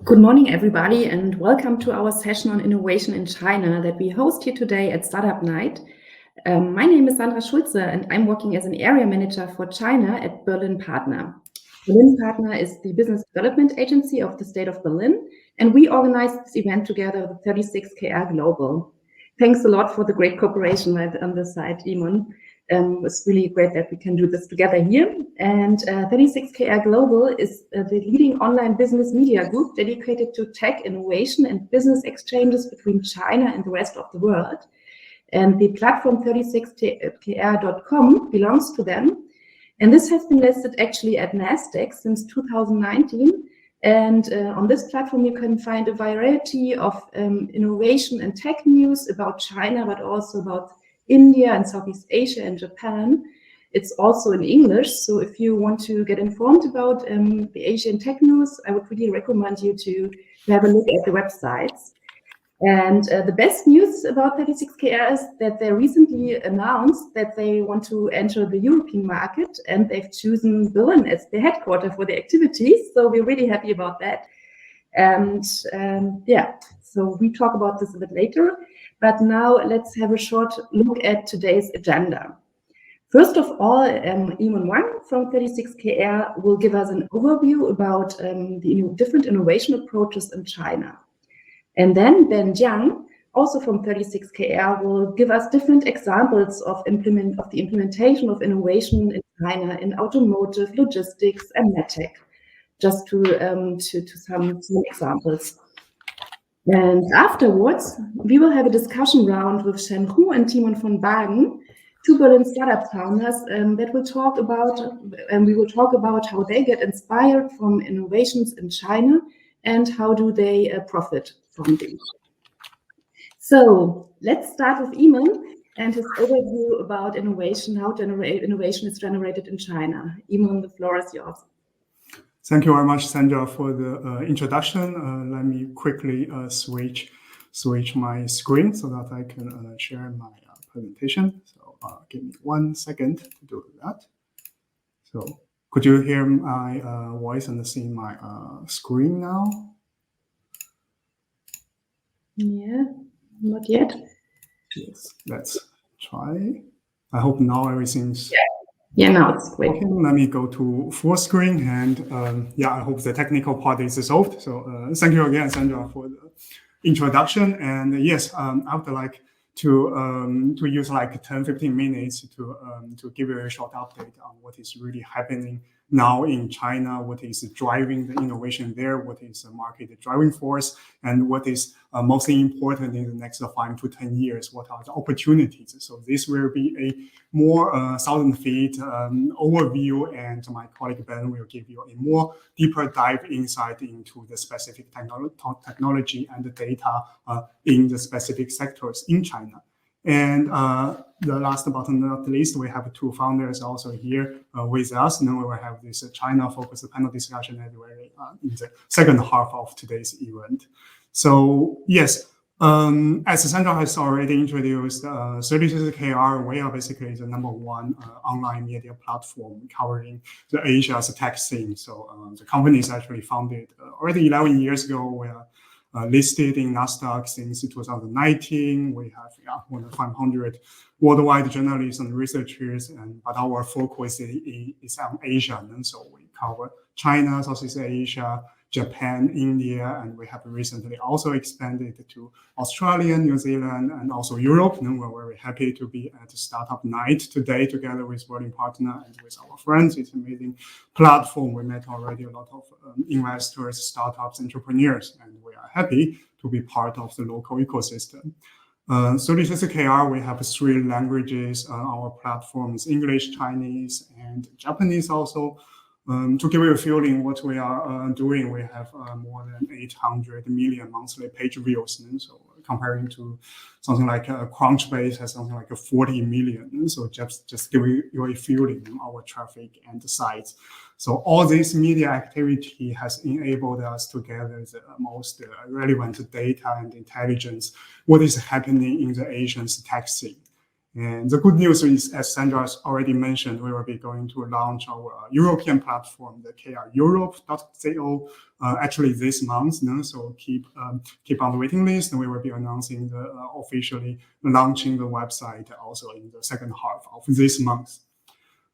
Good morning, everybody, and welcome to our session on innovation in China that we host here today at Startupnight. My name is Sandra Schulze, and I'm working as an area manager for China at Berlin Partner. Berlin Partner is the business development agency of the state of Berlin, and we organized this event together with 36KR Global. Thanks a lot for the great cooperation on this side, Emon. It's really great that we can do this together here. And 36KR Global is the leading online business media group dedicated to tech innovation and business exchanges between China and the rest of the world. And the platform 36kr.com belongs to them. And this has been listed actually at NASDAQ since 2019. And on this platform, you can find a variety of innovation and tech news about China, but also about India and Southeast Asia and Japan. It's also in English, so if you want to get informed about the Asian tech news, I would really recommend you to have a look at the websites. And the best news about 36KR is that they recently announced that they want to enter the European market, and they've chosen Berlin as the headquarters for the activities, so we're really happy about that. And yeah, so we talk about this a bit later. But now let's have a short look at today's agenda. First of all, Emon Wang from 36KR will give us an overview about the different innovation approaches in China. And then Jiang, also from 36KR, will give us different examples of the implementation of innovation in China in automotive, logistics, and medtech, just to some examples. And afterwards, we will have a discussion round with Shen Hu and Timon von Wagen, two Berlin startup founders that will talk about, and we will talk about how they get inspired from innovations in China and how do they profit from them. So let's start with Emon and his overview about innovation, how innovation is generated in China. Emon, the floor is yours. Thank you very much, Sandra, for the introduction. Let me quickly switch my screen so that I can share my presentation. So give me 1 second to do that. So could you hear my voice and see my screen now? Yeah, not yet. Yes, let's try. I hope now everything's... Yeah, now it's great. Okay, let me go to full screen, and yeah, I hope the technical part is solved. So thank you again, Sandra, for the introduction. And yes, I would like to use like 10-15 minutes to give you a short update on what is really happening now in China, what is driving the innovation there, what is the market driving force, and what is mostly important in the next 5 to 10 years, what are the opportunities. So this will be a more 1,000-feet overview, and my colleague Ben will give you a more deeper dive insight into the specific technology and the data in the specific sectors in China. And the last but not least, we have two founders also here with us. Now we will have this China-focused panel discussion in the second half of today's event. So yes, as Sandra has already introduced, 36KR, we are basically the #1 online media platform covering the Asia's tech scene. So the company is actually founded already 11 years ago. We are listed in NASDAQ since 2019. We have more than 500 worldwide journalists and researchers, but our focus is on Asia. And so we cover China, Southeast Asia, Japan, India, and we have recently also expanded to Australia, New Zealand, and also Europe. And we're very happy to be at Startupnight today together with Berlin Partner and with our friends. It's an amazing platform. We met already a lot of investors, startups, entrepreneurs, and we are happy to be part of the local ecosystem. 36KR, we have 3 languages on our platforms: English, Chinese, and Japanese also. To give you a feeling what we are doing, we have more than 800 million monthly page views. And so comparing to something like Crunchbase has something like 40 million. And so just give you a feeling of our traffic and the size. So all this media activity has enabled us to gather the most relevant data and intelligence, what is happening in the Asian tech scene. And the good news is, as Sandra has already mentioned, we will be going to launch our European platform, the kreurope.co, actually this month. So keep on the waiting list, and we will be announcing officially launching the website also in the second half of this month.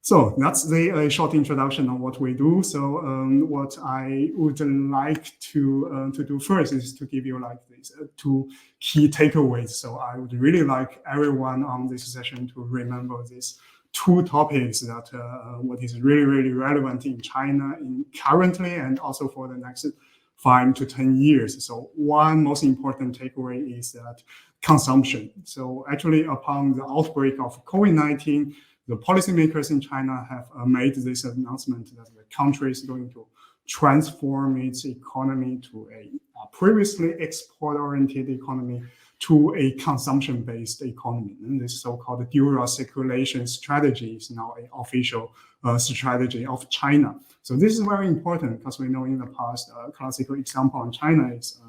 So that's the short introduction of what we do. So what I would like to do first is to give you like these two key takeaways. So I would really like everyone on this session to remember these two topics that what is really, really relevant in China currently and also for the next 5 to 10 years. So one most important takeaway is that consumption. So actually upon the outbreak of COVID-19, the policymakers in China have made this announcement that the country is going to transform its economy to a previously export-oriented economy to a consumption-based economy. And this so-called dual circulation strategy is now an official strategy of China. So this is very important because we know in the past, a classical example in China is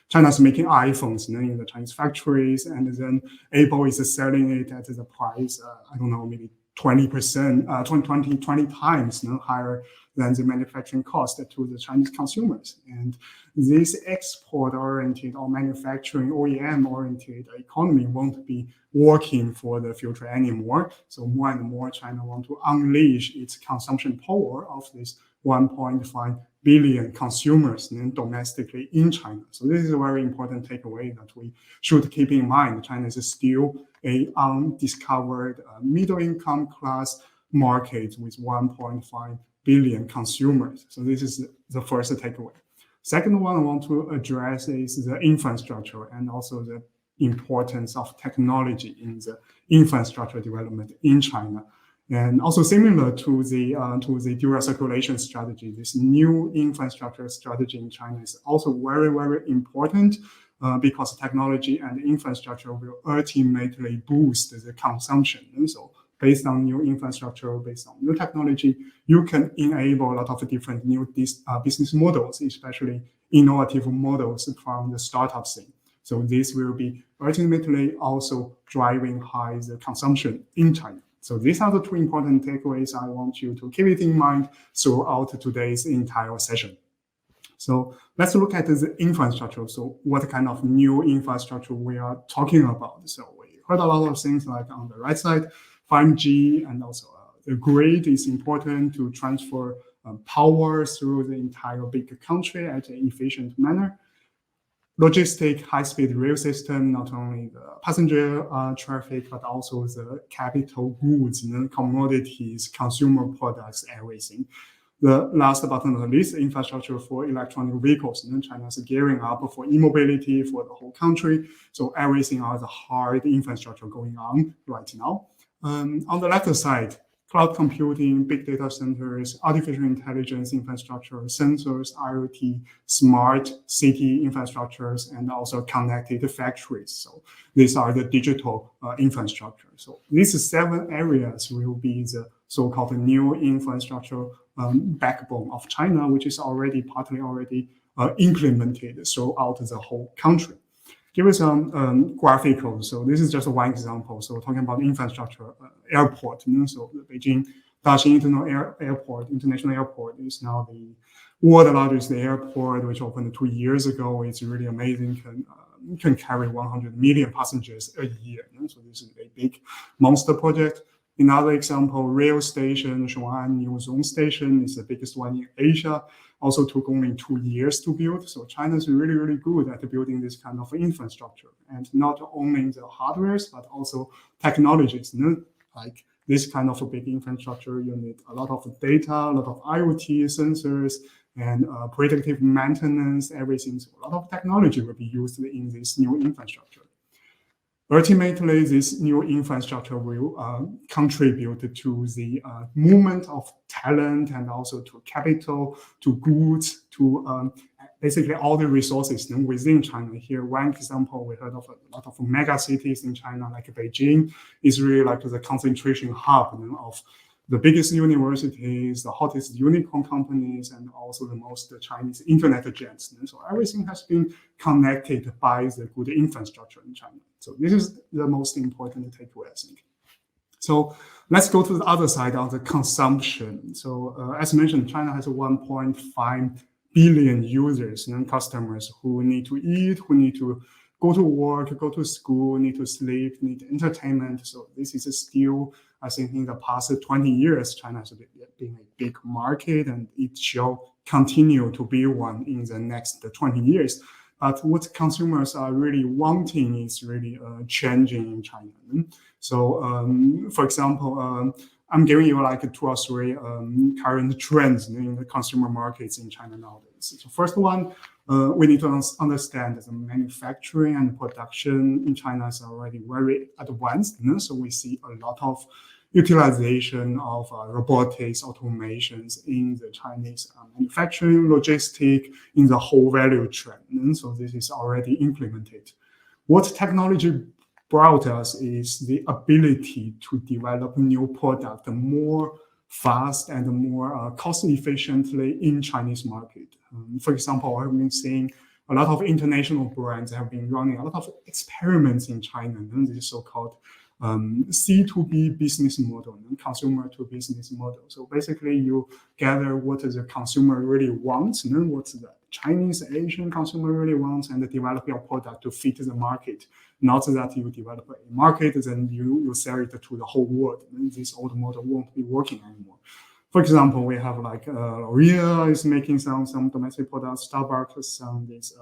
China's making iPhones in the Chinese factories, and then Apple is selling it at the price, I don't know, maybe 20%, 20 times higher than the manufacturing cost to the Chinese consumers. And this export-oriented or manufacturing OEM-oriented economy won't be working for the future anymore. So more and more China want to unleash its consumption power of this 1.5 billion consumers domestically in China. So this is a very important takeaway that we should keep in mind. China is still an undiscovered middle-income class market with 1.5 billion consumers. So this is the first takeaway. Second one I want to address is the infrastructure and also the importance of technology in the infrastructure development in China. And also similar to the dual circulation strategy, this new infrastructure strategy in China is also very, very important because technology and infrastructure will ultimately boost the consumption. And so based on new infrastructure, based on new technology, you can enable a lot of different new business models, especially innovative models from the startup scene. So this will be ultimately also driving high the consumption in China. So these are the two important takeaways I want you to keep it in mind throughout today's entire session. So let's look at the infrastructure. So what kind of new infrastructure we are talking about? So we heard a lot of things like on the right side, 5G, and also the grid is important to transfer power through the entire big country at an efficient manner. Logistic high-speed rail system, not only the passenger traffic, but also the capital goods, commodities, consumer products, everything. The last but not least, infrastructure for electronic vehicles. China is gearing up for e-mobility for the whole country. So everything are the hard infrastructure going on right now. On the left side, cloud computing, big data centers, artificial intelligence infrastructure, sensors, IoT, smart city infrastructures, and also connected factories. So these are the digital infrastructure. So these 7 areas will be the so-called new infrastructure backbone of China, which is already partly implemented throughout the whole country. Give us some graphical. So this is just one example. So talking about infrastructure, airport. So the Beijing Daxing International Airport is now the world largest airport, which opened 2 years ago. It's really amazing. Can carry 100 million passengers a year. So this is a big monster project. Another example, rail station, Shuan Station is the biggest one in Asia. Also took only 2 years to build. So China is really, really good at building this kind of infrastructure. And not only the hardwares, but also technologies. Like this kind of a big infrastructure, you need a lot of data, a lot of IoT sensors, and predictive maintenance, everything. So a lot of technology will be used in this new infrastructure. Ultimately, this new infrastructure will contribute to the movement of talent and also to capital, to goods, to basically all the resources within China. Here, one example, we heard of a lot of mega cities in China, like Beijing, is really like the concentration hub of the biggest universities, the hottest unicorn companies, and also the most Chinese internet giants. So everything has been connected by the good infrastructure in China. So this is the most important takeaway, I think. So let's go to the other side on the consumption. So as mentioned, China has 1.5 billion users and customers who need to eat, who need to go to work, go to school, need to sleep, need entertainment. So this is still, I think, in the past 20 years, China has been a big market, and it shall continue to be one in the next 20 years. But what consumers are really wanting is really changing in China. So, for example, I'm giving you like 2 or 3 current trends in the consumer markets in China nowadays. So first one, we need to understand that the manufacturing and production in China is already very advanced. So we see a lot of utilization of robotics, automations in the Chinese manufacturing, logistic, in the whole value chain. So this is already implemented. What technology brought us is the ability to develop new product more fast and more cost efficiently in Chinese market. For example, I've been seeing a lot of international brands have been running a lot of experiments in China, and this so-called C2B business model, consumer to business model. So basically, you gather what the consumer really wants, and then what the Chinese Asian consumer really wants, and develop your product to fit the market. Not that you develop a market, then you sell it to the whole world. And this old model won't be working anymore. For example, we have like L'Oreal is making some domestic products. Starbucks some this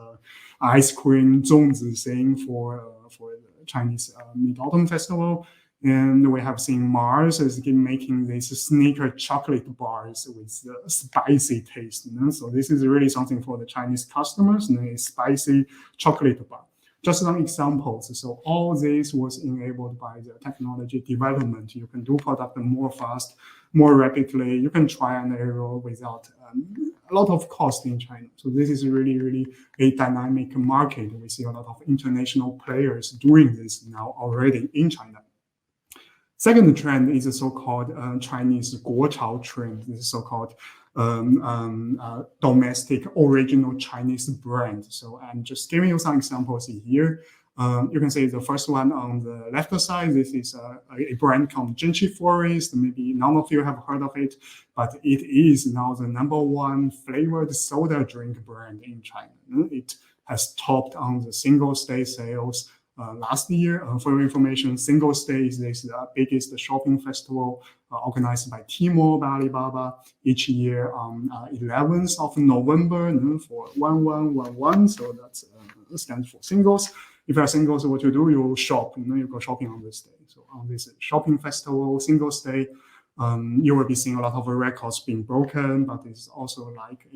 ice cream Zongzi thing for the Chinese Mid-Autumn Festival. And we have seen Mars is making these sneaker chocolate bars with spicy taste. So this is really something for the Chinese customers, a spicy chocolate bar. Just some examples. So all this was enabled by the technology development. You can do product more fast, more rapidly. You can try and error without a lot of cost in China. So this is really, really a dynamic market. We see a lot of international players doing this now already in China. Second trend is the so-called Chinese Guochao trend. This is so-called domestic original Chinese brand. So I'm just giving you some examples here. You can see the first one on the left side. This is a brand called Genchi Forest. Maybe none of you have heard of it, but it is now the #1 flavored soda drink brand in China. It has topped on the Singles' Day sales last year. For your information, Singles' Day is the biggest shopping festival organized by Tmall, by Alibaba, each year on 11th of November for 1111. So that stands for singles. If you're singles, what you do, you shop. You go shopping on this day. So on this shopping festival, Singles' Day, you will be seeing a lot of records being broken, but it's also like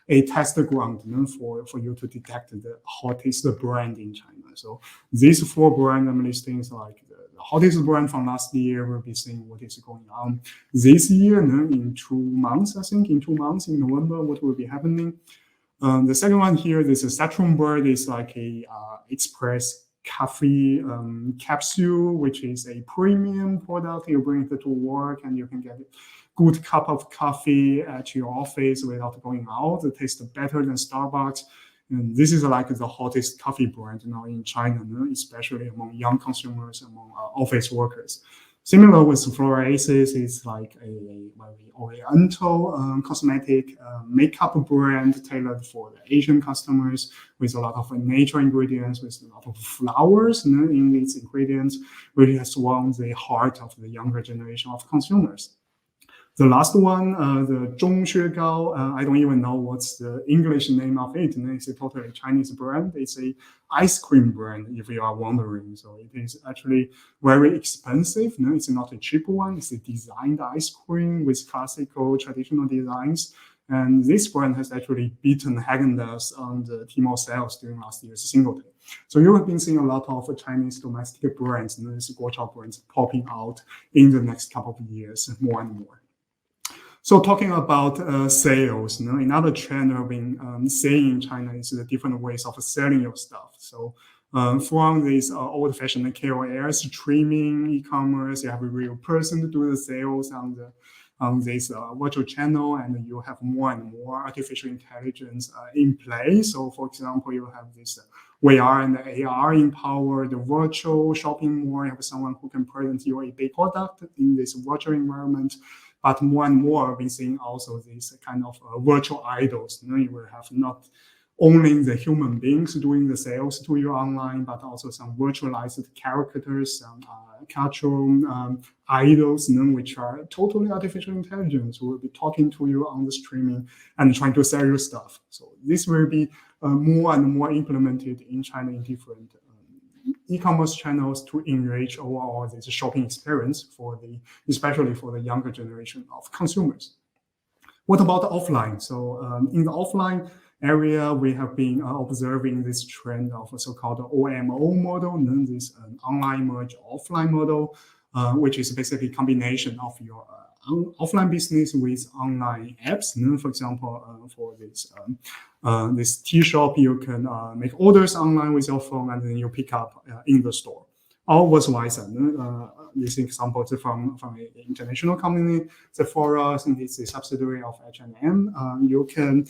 a test ground for you to detect the hottest brand in China. So these 4 brand listings, like the hottest brand from last year, we'll be seeing what is going on this year. In 2 months, I think, in 2 months, in November, what will be happening. The second one here, this is Saturn Bird, is like a express coffee capsule, which is a premium product. You bring it to work and you can get a good cup of coffee at your office without going out. It tastes better than Starbucks. And this is like the hottest coffee brand now in China, especially among young consumers, among office workers. Similar with Florasis, it's like a very oriental cosmetic makeup brand tailored for the Asian customers, with a lot of nature ingredients, with a lot of flowers in its ingredients, really has won the heart of the younger generation of consumers. The last one, the Zhongxuegao, I don't even know what's the English name of it. It's a totally Chinese brand. It's a ice cream brand, if you are wondering. So it is actually very expensive. It's not a cheap one. It's a designed ice cream with classical, traditional designs. And this brand has actually beaten Häagen-Dazs on the Tmall sales during last year's Single Day. So you have been seeing a lot of Chinese domestic brands, these Guochao brands popping out in the next couple of years, more and more. So talking about sales, another trend I've been seeing in China is the different ways of selling your stuff. So from these old-fashioned KOLs, streaming, e-commerce, you have a real person to do the sales on on this virtual channel, and you have more and more artificial intelligence in play. So for example, you have this VR and AR empowered virtual shopping mall. You have someone who can present you a big product in this virtual environment. But more and more, we're seeing also these kind of virtual idols. You will have not only the human beings doing the sales to you online, but also some virtualized characters, some cultural idols, which are totally artificial intelligence, who will be talking to you on the streaming and trying to sell you stuff. So this will be more and more implemented in China in different e-commerce channels to enrich overall this shopping experience especially for the younger generation of consumers. What about offline? So in the offline area, we have been observing this trend of a so-called OMO model, this online merge offline model, which is basically a combination of your offline business with online apps. For example, for this tea shop, you can make orders online with your phone, and then you pick up in the store. Or vice versa. This example is from an international company, Sephora, and it's a subsidiary of H&M. You can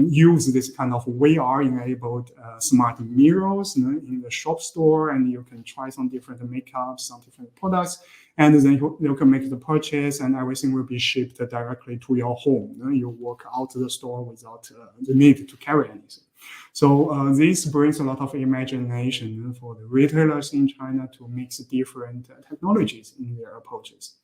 use this kind of VR-enabled smart mirrors in the shop store, and you can try some different makeups, some different products, and then you can make the purchase, and everything will be shipped directly to your home. You walk out the store without the need to carry anything. So this brings a lot of imagination for the retailers in China to mix different technologies in their approaches.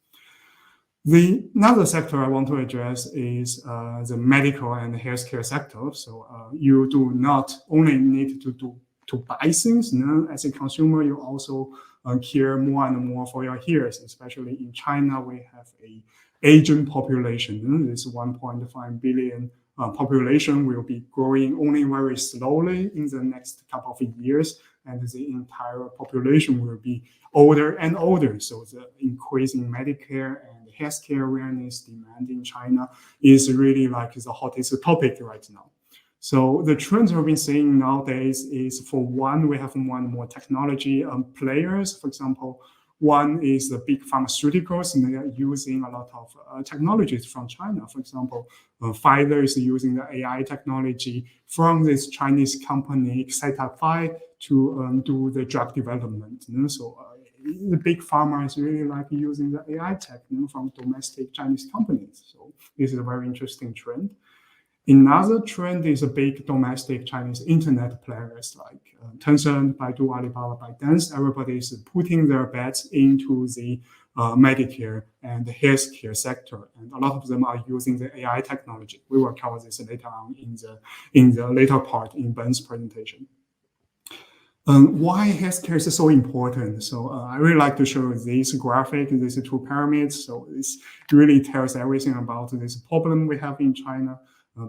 Another sector I want to address is the medical and healthcare sector. So you do not only need to buy things. As a consumer, you also care more and more for your health. Especially in China, we have an aging population. This 1.5 billion population will be growing only very slowly in the next couple of years, and the entire population will be older and older. So the increasing Medicare and healthcare awareness demand in China is really like the hottest topic right now. So the trends we've been seeing nowadays is, for one, we have more and more technology players. For example, one is the big pharmaceuticals, and they are using a lot of technologies from China. For example, Pfizer is using the AI technology from this Chinese company, Startupnight, to do the drug development. So the big pharma is really like using the AI tech from domestic Chinese companies. So this is a very interesting trend. Another trend is a big domestic Chinese internet players like Tencent, Baidu, Alibaba, ByteDance. Everybody is putting their bets into the Medicare and the healthcare sector, and a lot of them are using the AI technology. We will cover this later on in the later part in Ben's presentation. Why healthcare is so important? So I really like to show this graphic, these two pyramids. So this really tells everything about this problem we have in China.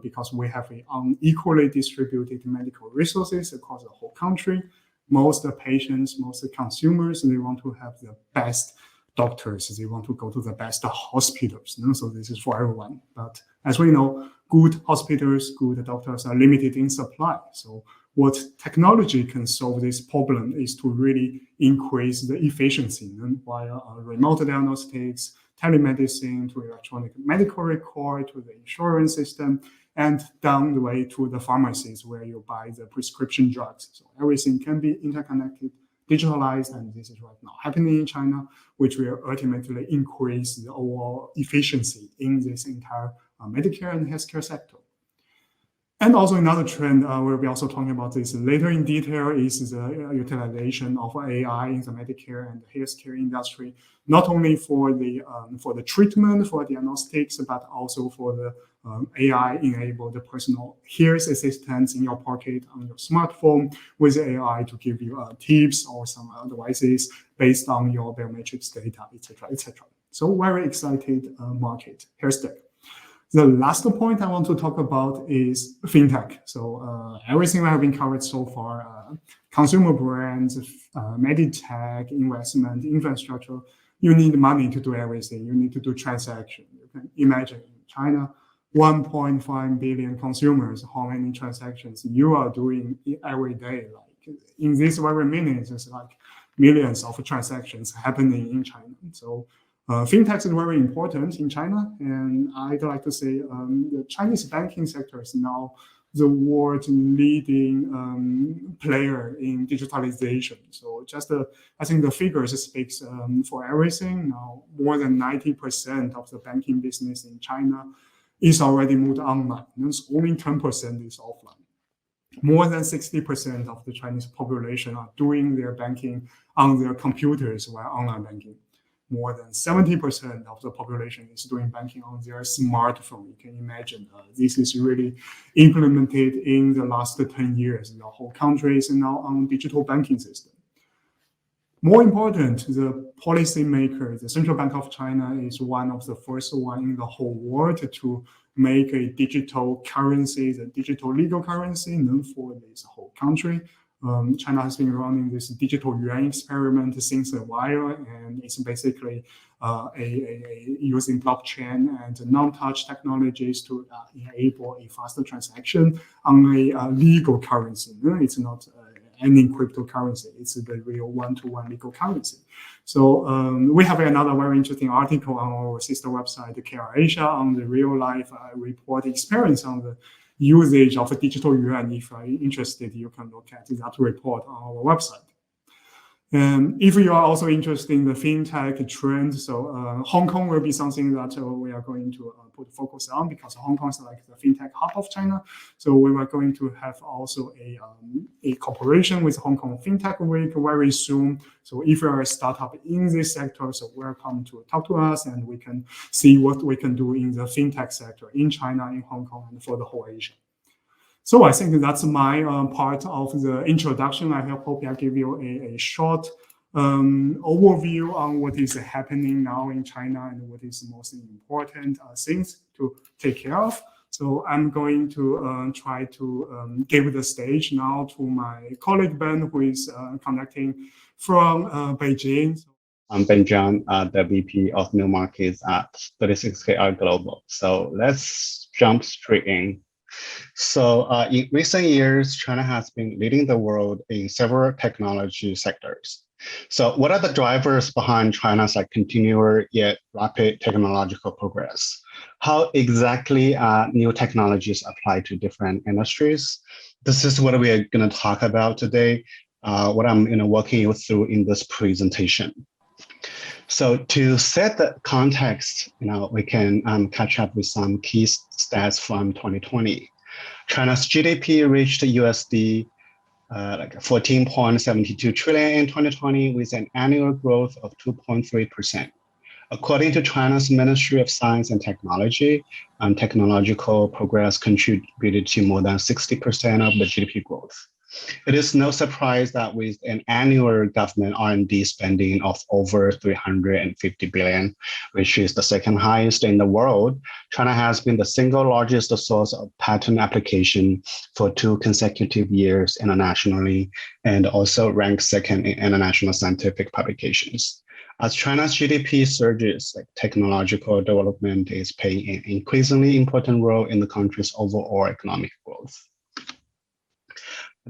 Because we have unequally distributed medical resources across the whole country. Most patients, most consumers, they want to have the best doctors. They want to go to the best hospitals. So this is for everyone. But as we know, good hospitals, good doctors are limited in supply. So what technology can solve this problem is to really increase the efficiency via remote diagnostics, telemedicine, to electronic medical record, to the insurance system, and down the way to the pharmacies where you buy the prescription drugs. So everything can be interconnected, digitalized, and this is right now happening in China, which will ultimately increase the overall efficiency in this entire Medicare and healthcare sector. And also another trend, we'll be also talking about this later in detail, is the utilization of AI in the Medicare and the healthcare industry, not only for the treatment, for diagnostics, but also for the AI-enabled personal health assistants in your pocket on your smartphone with AI to give you tips or some advices based on your biometrics data, etc., etc. So very excited market, health tech. The last point I want to talk about is fintech. So everything we have been covered so far, consumer brands, medtech, investment, infrastructure, you need money to do everything. You need to do transaction. You can imagine in China, 1.5 billion consumers, how many transactions you are doing every day. Like in this very minute, it's like millions of transactions happening in China. So Fintech is very important in China, and I'd like to say the Chinese banking sector is now the world's leading player in digitalization. So just I think the figures speaks for everything. Now more than 90% of the banking business in China is already moved online. It's only 10% is offline. More than 60% of the Chinese population are doing their banking on their computers while online banking. More than 70% of the population is doing banking on their smartphone. You can imagine this is really implemented in the last 10 years. The whole country is now on digital banking system. More important, the policymaker, the Central Bank of China is one of the first one in the whole world to make a digital currency, the digital legal currency known for this whole country. China has been running this digital yuan experiment since a while, and it's basically using blockchain and non-touch technologies to enable a faster transaction on a legal currency. It's not any cryptocurrency. It's the real one-to-one legal currency. So we have another very interesting article on our sister website, KR Asia, on the real-life report experience on the usage of a digital yuan. If you're interested, you can look at that report on our website. And if you are also interested in the fintech trend, so Hong Kong will be something that we are going to put focus on, because Hong Kong is like the fintech hub of China. So we are going to have also a cooperation with Hong Kong Fintech Week very soon. So if you are a startup in this sector, so welcome to talk to us, and we can see what we can do in the fintech sector in China, in Hong Kong, and for the whole Asia. So I think that's my part of the introduction. I hope I give you a short overview on what is happening now in China and what is the most important things to take care of. So I'm going to try to give the stage now to my colleague Ben, who is conducting from Beijing. I'm Ben Jiang, the VP of New Markets at 36Kr Global. So let's jump straight in. So in recent years, China has been leading the world in several technology sectors. So what are the drivers behind China's continual yet rapid technological progress? How exactly new technologies apply to different industries? This is what we are going to talk about today, what I'm walking you through in this presentation. So to set the context, we can catch up with some key stats from 2020. China's GDP reached USD 14.72 trillion in 2020 with an annual growth of 2.3%. According to China's Ministry of Science and Technology, technological progress contributed to more than 60% of the GDP growth. It is no surprise that with an annual government R&D spending of over 350 billion, which is the second highest in the world, China has been the single largest source of patent application for 2 consecutive years internationally, and also ranked second in international scientific publications. As China's GDP surges, technological development is playing an increasingly important role in the country's overall economic growth.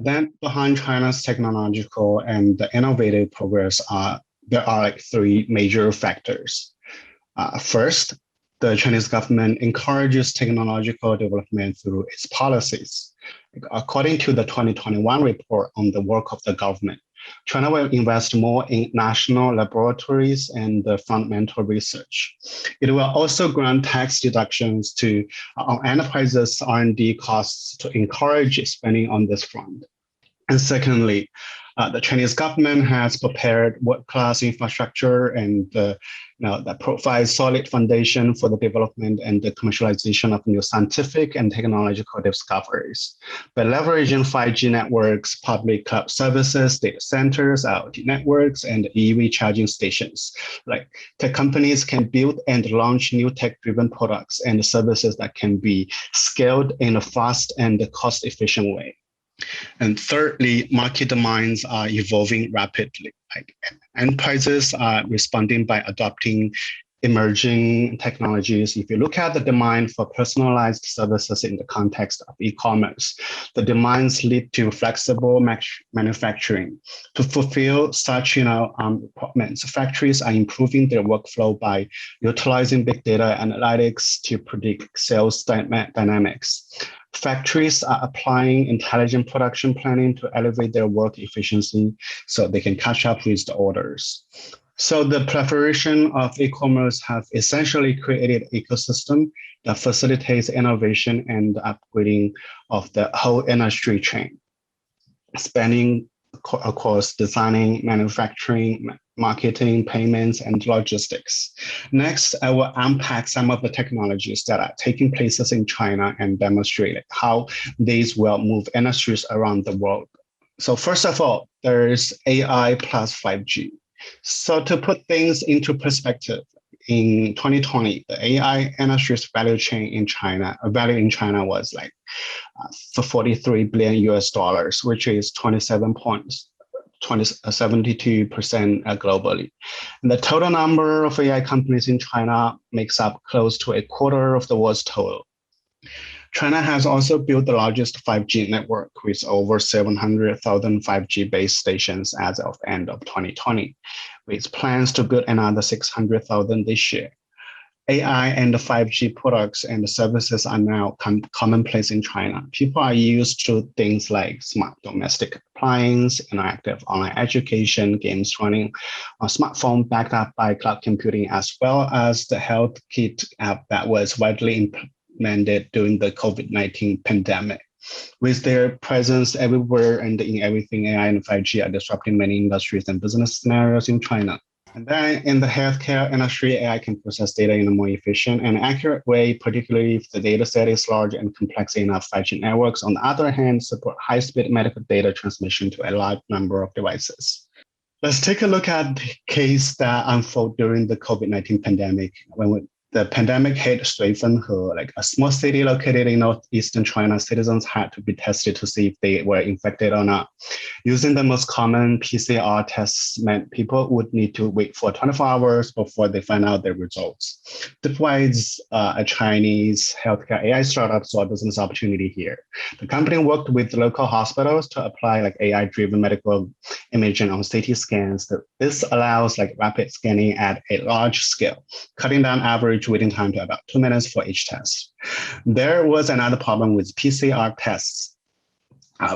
Then behind China's technological and innovative progress, there are 3 major factors. First, the Chinese government encourages technological development through its policies. According to the 2021 report on the work of the government, China will invest more in national laboratories and fundamental research. It will also grant tax deductions to enterprises' R&D costs to encourage spending on this front. And secondly, the Chinese government has prepared world-class infrastructure and that provides solid foundation for the development and the commercialization of new scientific and technological discoveries. By leveraging 5G networks, public cloud services, data centers, IoT networks, and EV charging stations, tech companies can build and launch new tech-driven products and services that can be scaled in a fast and cost-efficient way. And thirdly, market demands are evolving rapidly. Enterprises are responding by adopting emerging technologies. If you look at the demand for personalized services in the context of e-commerce, The demands lead to flexible manufacturing. To fulfill such requirements, factories are improving their workflow by utilizing big data analytics to predict sales dynamics. Factories are applying intelligent production planning to elevate their work efficiency so they can catch up with the orders. So the proliferation of e-commerce have essentially created an ecosystem that facilitates innovation and upgrading of the whole industry chain, spanning across designing, manufacturing, marketing, payments, and logistics. Next, I will unpack some of the technologies that are taking places in China and demonstrate how these will move industries around the world. So first of all, there's AI plus 5G. So to put things into perspective, in 2020, the AI industry's value in China was like for $43 billion US, which is 72% globally. And the total number of AI companies in China makes up close to a quarter of the world's total. China has also built the largest 5G network with over 700,000 5G base stations as of end of 2020, with plans to build another 600,000 this year. AI and the 5G products and services are now commonplace in China. People are used to things like smart domestic appliance, interactive online education, games running on smartphone backed up by cloud computing, as well as the health kit app that was widely implemented during the COVID-19 pandemic. With their presence everywhere and in everything, AI and 5G are disrupting many industries and business scenarios in China. And then in the healthcare industry, AI can process data in a more efficient and accurate way, particularly if the data set is large and complex enough. 5G networks, on the other hand, support high-speed medical data transmission to a large number of devices. Let's take a look at the case that unfolded during the COVID-19 pandemic. When the pandemic hit Schulze, like a small city located in northeastern China, citizens had to be tested to see if they were infected or not. Using the most common PCR tests meant people would need to wait for 24 hours before they find out their results. Despite a Chinese healthcare AI startup saw a business opportunity here. The company worked with local hospitals to apply like AI-driven medical imaging on CT scans. This allows like rapid scanning at a large scale, cutting down average waiting time to about 2 minutes for each test. There was another problem with PCR tests.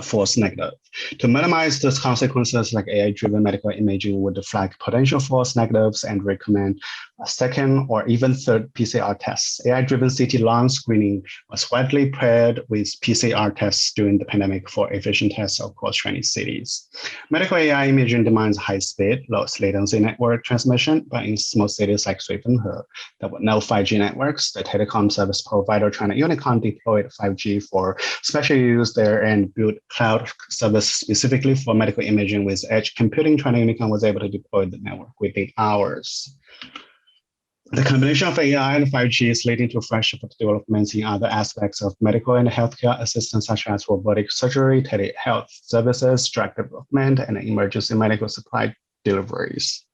False negative. To minimize those consequences, like AI-driven medical imaging would flag potential false negatives and recommend a second or even third PCR tests. AI-driven CT lung screening was widely paired with PCR tests during the pandemic for efficient tests across Chinese cities. Medical AI imaging demands high speed, low latency network transmission, but in small cities like Schulze, there were no 5G networks. The telecom service provider China Unicom deployed 5G for special use there and built cloud service specifically for medical imaging with edge computing. China Unicom was able to deploy the network within hours. The combination of AI and 5G is leading to fresh developments in other aspects of medical and healthcare assistance, such as robotic surgery, telehealth services, drug development, and emergency medical supply deliveries.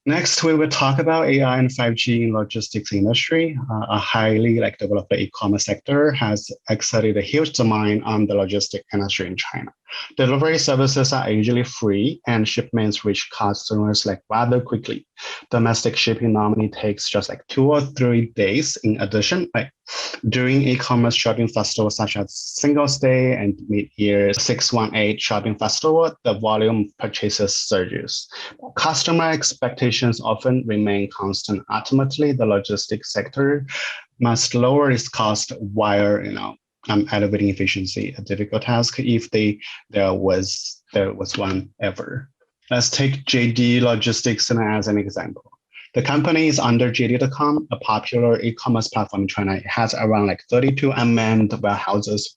Next, we will talk about AI and 5G in logistics industry. A highly developed e-commerce sector has exerted a huge demand on the logistics industry in China. Delivery services are usually free and shipments reach customers rather quickly. Domestic shipping normally takes just 2 or 3 days. In addition, during e-commerce shopping festivals such as Singles Day and mid-year 618 shopping festival, the volume of purchases surges. Customer expectations often remain constant. Ultimately, the logistics sector must lower its cost while elevating efficiency, a difficult task if there was one ever. Let's take JD Logistics as an example. The company is under JD.com, a popular e-commerce platform in China. It has around 32 unmanned warehouses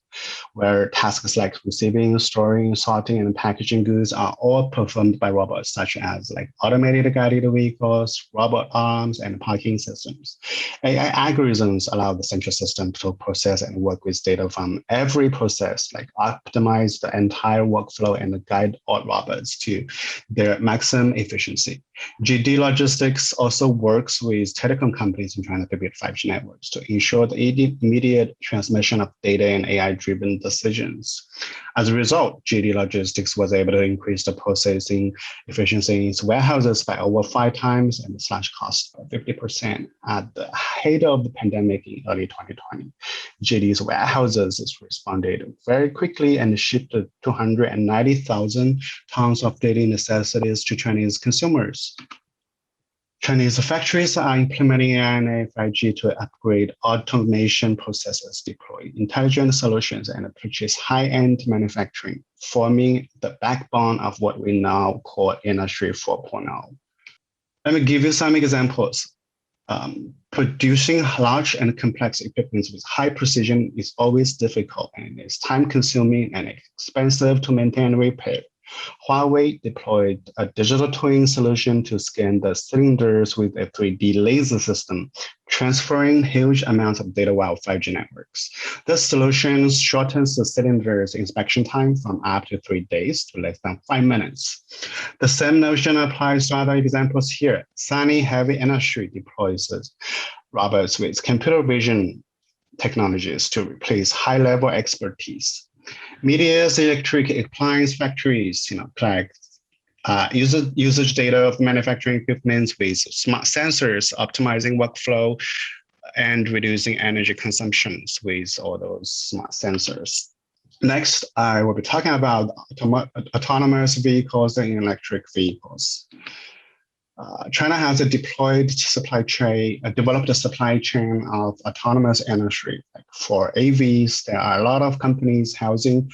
where tasks like receiving, storing, sorting, and packaging goods are all performed by robots, such as automated guided vehicles, robot arms, and parking systems. AI algorithms allow the central system to process and work with data from every process, optimize the entire workflow and guide all robots to their maximum efficiency. JD Logistics also works with telecom companies in China to build 5G networks to ensure the immediate transmission of data and AI-driven AI-driven decisions. As a result, JD Logistics was able to increase the processing efficiency in its warehouses by over 5 times and slash cost by 50%. At the height of the pandemic in early 2020, JD's warehouses responded very quickly and shipped 290,000 tons of daily necessities to Chinese consumers. Chinese factories are implementing AI and 5G to upgrade automation processes, deploy intelligent solutions, and purchase high-end manufacturing, forming the backbone of what we now call Industry 4.0. Let me give you some examples. Producing large and complex equipment with high precision is always difficult, and it's time-consuming and expensive to maintain and repair. Huawei deployed a digital twin solution to scan the cylinders with a 3D laser system, transferring huge amounts of data while 5G networks. This solution shortens the cylinder's inspection time from up to 3 days to less than 5 minutes. The same notion applies to other examples here. Sunny Heavy Industry deploys robots with computer vision technologies to replace high-level expertise. Media's electric appliance factories, collect usage data of manufacturing equipment with smart sensors, optimizing workflow and reducing energy consumptions with all those smart sensors. Next, I will be talking about autonomous vehicles and electric vehicles. China has developed a supply chain of autonomous industry. Like for AVs, there are a lot of companies focusing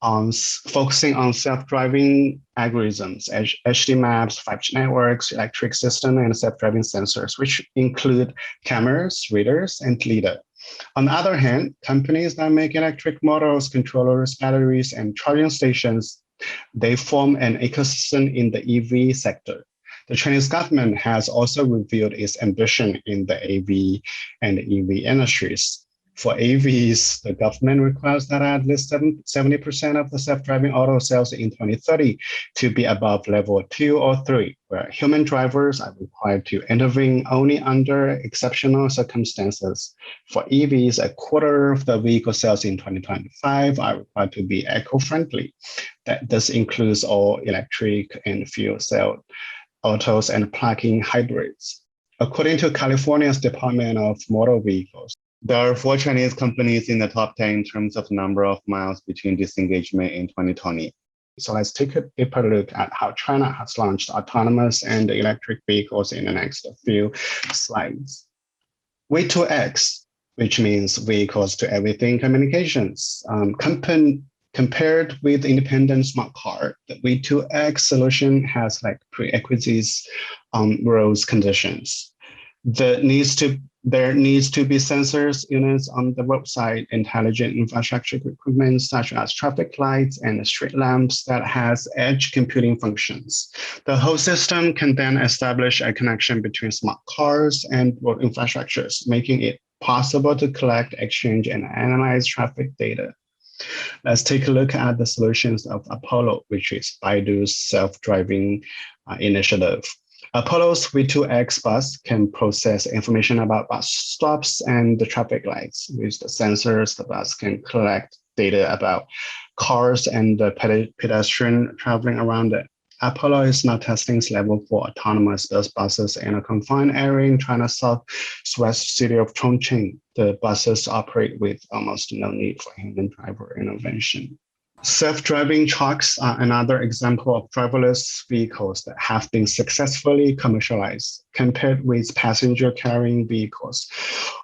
on self-driving algorithms, HD maps, 5G networks, electric system, and self-driving sensors, which include cameras, radars, and LiDAR. On the other hand, companies that make electric motors, controllers, batteries, and charging stations, they form an ecosystem in the EV sector. The Chinese government has also revealed its ambition in the AV and EV industries. For AVs, the government requires that at least 70% of the self-driving auto sales in 2030 to be above level 2 or 3, where human drivers are required to intervene only under exceptional circumstances. For EVs, a quarter of the vehicle sales in 2025 are required to be eco-friendly. This includes all electric and fuel cell autos and plug-in hybrids. According to California's Department of Motor Vehicles, there are 4 Chinese companies in the top 10 in terms of number of miles between disengagement in 2020. So let's take a deeper look at how China has launched autonomous and electric vehicles in the next few slides. V2X, which means vehicles to everything communications, compared with independent smart car, the V2X solution has prerequisites rules conditions. There needs to be sensors units on the roadside, intelligent infrastructure equipment such as traffic lights and street lamps that has edge computing functions. The whole system can then establish a connection between smart cars and road infrastructures, making it possible to collect, exchange, and analyze traffic data. Let's take a look at the solutions of Apollo, which is Baidu's self-driving initiative. Apollo's V2X bus can process information about bus stops and the traffic lights. With the sensors, the bus can collect data about cars and the pedestrian traveling around it. Apollo is now testing its level 4 autonomous bus buses in a confined area in China's southwest city of Chongqing. The buses operate with almost no need for human driver intervention. Self-driving trucks are another example of driverless vehicles that have been successfully commercialized compared with passenger-carrying vehicles.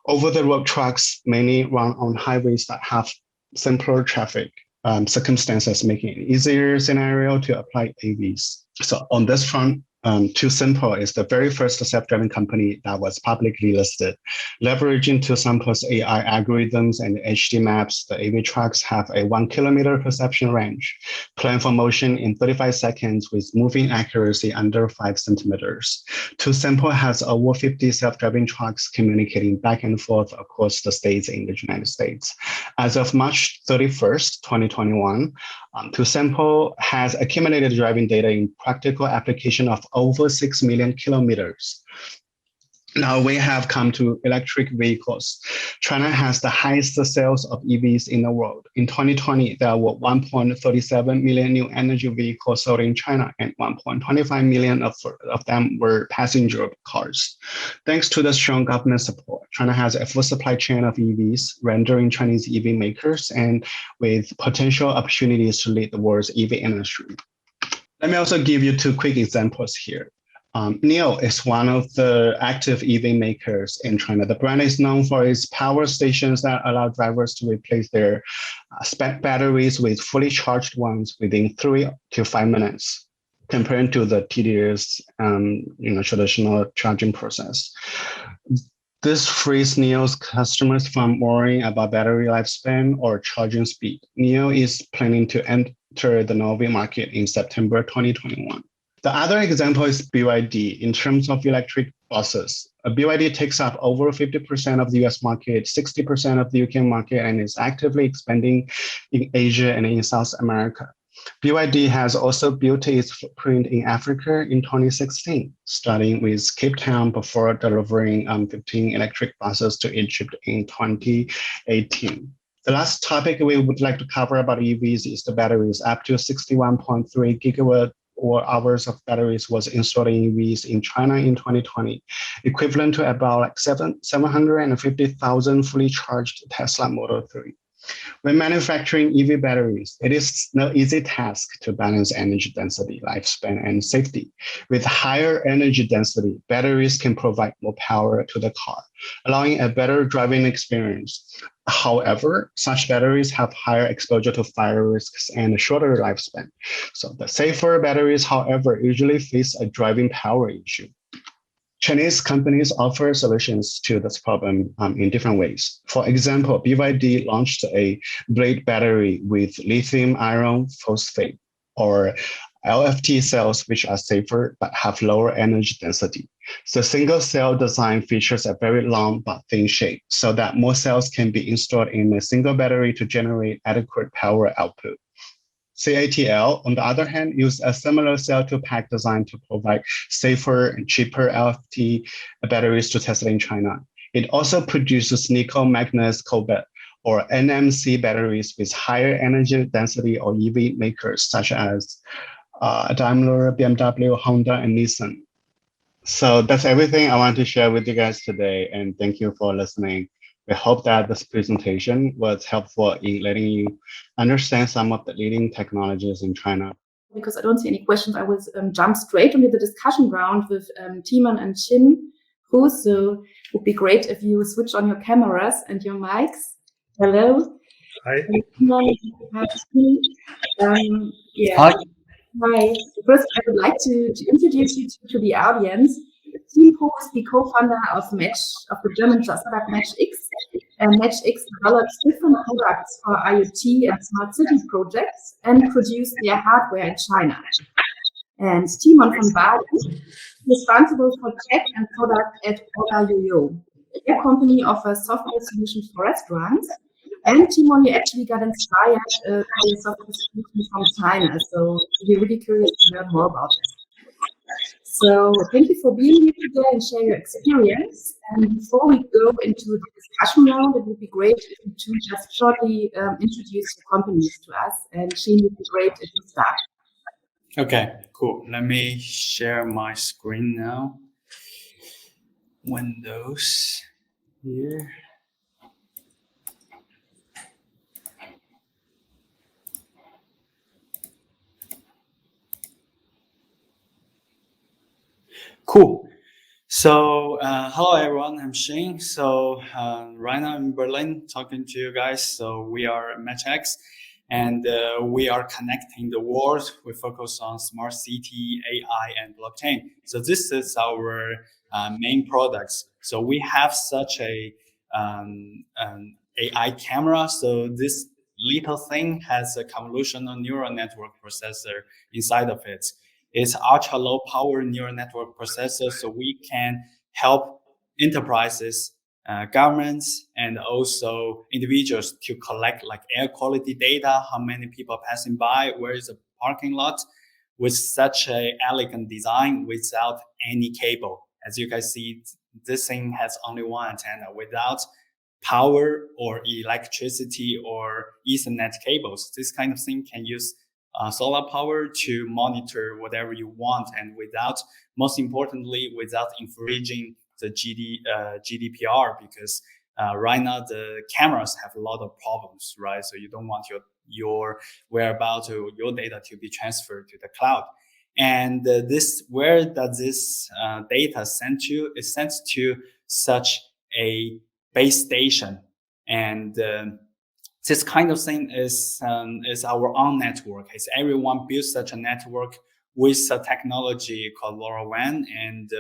Over-the-road trucks mainly run on highways that have simpler traffic circumstances, making it easier scenario to apply AVs. So on this front, TuSimple is the very first self-driving company that was publicly listed. Leveraging TuSimple's AI algorithms and HD maps, the AV trucks have a 1 kilometer perception range, plan for motion in 35 seconds with moving accuracy under 5 centimeters. TuSimple has over 50 self-driving trucks communicating back and forth across the states in the United States. As of March 31st, 2021, TuSimple has accumulated driving data in practical application of over 6 million kilometers. Now we have come to electric vehicles. China has the highest sales of EVs in the world. In 2020, there were 1.37 million new energy vehicles sold in China, and 1.25 million of them were passenger cars. Thanks to the strong government support, China has a full supply chain of EVs, rendering Chinese EV makers and with potential opportunities to lead the world's EV industry. Let me also give you two quick examples here. NIO is one of the active EV makers in China. The brand is known for its power stations that allow drivers to replace their spent batteries with fully charged ones within 3 to 5 minutes, compared to the tedious, traditional charging process. This frees NIO's customers from worrying about battery lifespan or charging speed. NIO is planning to enter the Novi market in September 2021. The other example is BYD in terms of electric buses. BYD takes up over 50% of the US market, 60% of the UK market, and is actively expanding in Asia and in South America. BYD has also built its footprint in Africa in 2016, starting with Cape Town before delivering 15 electric buses to Egypt in 2018. The last topic we would like to cover about EVs is the batteries. Up to 61.3 gigawatt or hours of batteries was installed in EVs in China in 2020, equivalent to about like 750,000 fully charged Tesla Model 3. When manufacturing EV batteries, it is no easy task to balance energy density, lifespan, and safety. With higher energy density, batteries can provide more power to the car, allowing a better driving experience. However, such batteries have higher exposure to fire risks and a shorter lifespan. So the safer batteries, however, usually face a driving power issue. Chinese companies offer solutions to this problem in different ways. For example, BYD launched a blade battery with lithium iron phosphate, or LFP cells, which are safer but have lower energy density. The single cell design features a very long but thin shape so that more cells can be installed in a single battery to generate adequate power output. CATL, on the other hand, used a similar cell-to-pack design to provide safer and cheaper LFP batteries to Tesla in China. It also produces nickel manganese cobalt, or NMC batteries with higher energy density or EV makers such as Daimler, BMW, Honda, and Nissan. So that's everything I want to share with you guys today, and thank you for listening. We hope that this presentation was helpful in letting you understand some of the leading technologies in China. Because I don't see any questions, I will jump straight into the discussion round with Timon and Chin. So it would be great if you switch on your cameras and your mics. Hello. Hi. Hi. Hi. First, I would like to introduce you to the audience. Tim Ho is the co-founder of the German startup MatchX. MatchX develops different products for IoT and smart city projects and produce their hardware in China. And Timon from Bali is responsible for tech and product at Orga.io. Their company offers software solutions for restaurants. And Timon, you actually got inspired by your software solution from China. So we're really curious to learn more about it. So thank you for being here today and share your experience. And before we go into the discussion round, it would be great if you two just shortly introduce your companies to us. And Shane, it would be great if you start. Okay, cool. Let me share my screen now. Windows here. Cool. So, hello everyone, I'm Shane. So, right now I'm in Berlin talking to you guys. So, we are MatchX and we are connecting the world. We focus on smart city, AI, and blockchain. So, this is our main products. So, we have such a AI camera. So, this little thing has a convolutional neural network processor inside of it. It's ultra low power neural network processor, so we can help enterprises, governments, and also individuals to collect like air quality data, how many people are passing by, where is the parking lot, with such a elegant design without any cable. As you guys see, this thing has only one antenna. Without power or electricity or Ethernet cables, this kind of thing can use solar power to monitor whatever you want, and most importantly, without infringing the GDPR, because right now the cameras have a lot of problems, right? So you don't want your whereabouts or your data to be transferred to the cloud. And where does this data sent to? It sent to such a base station, and this kind of thing is our own network. As everyone builds such a network with a technology called LoRaWAN, and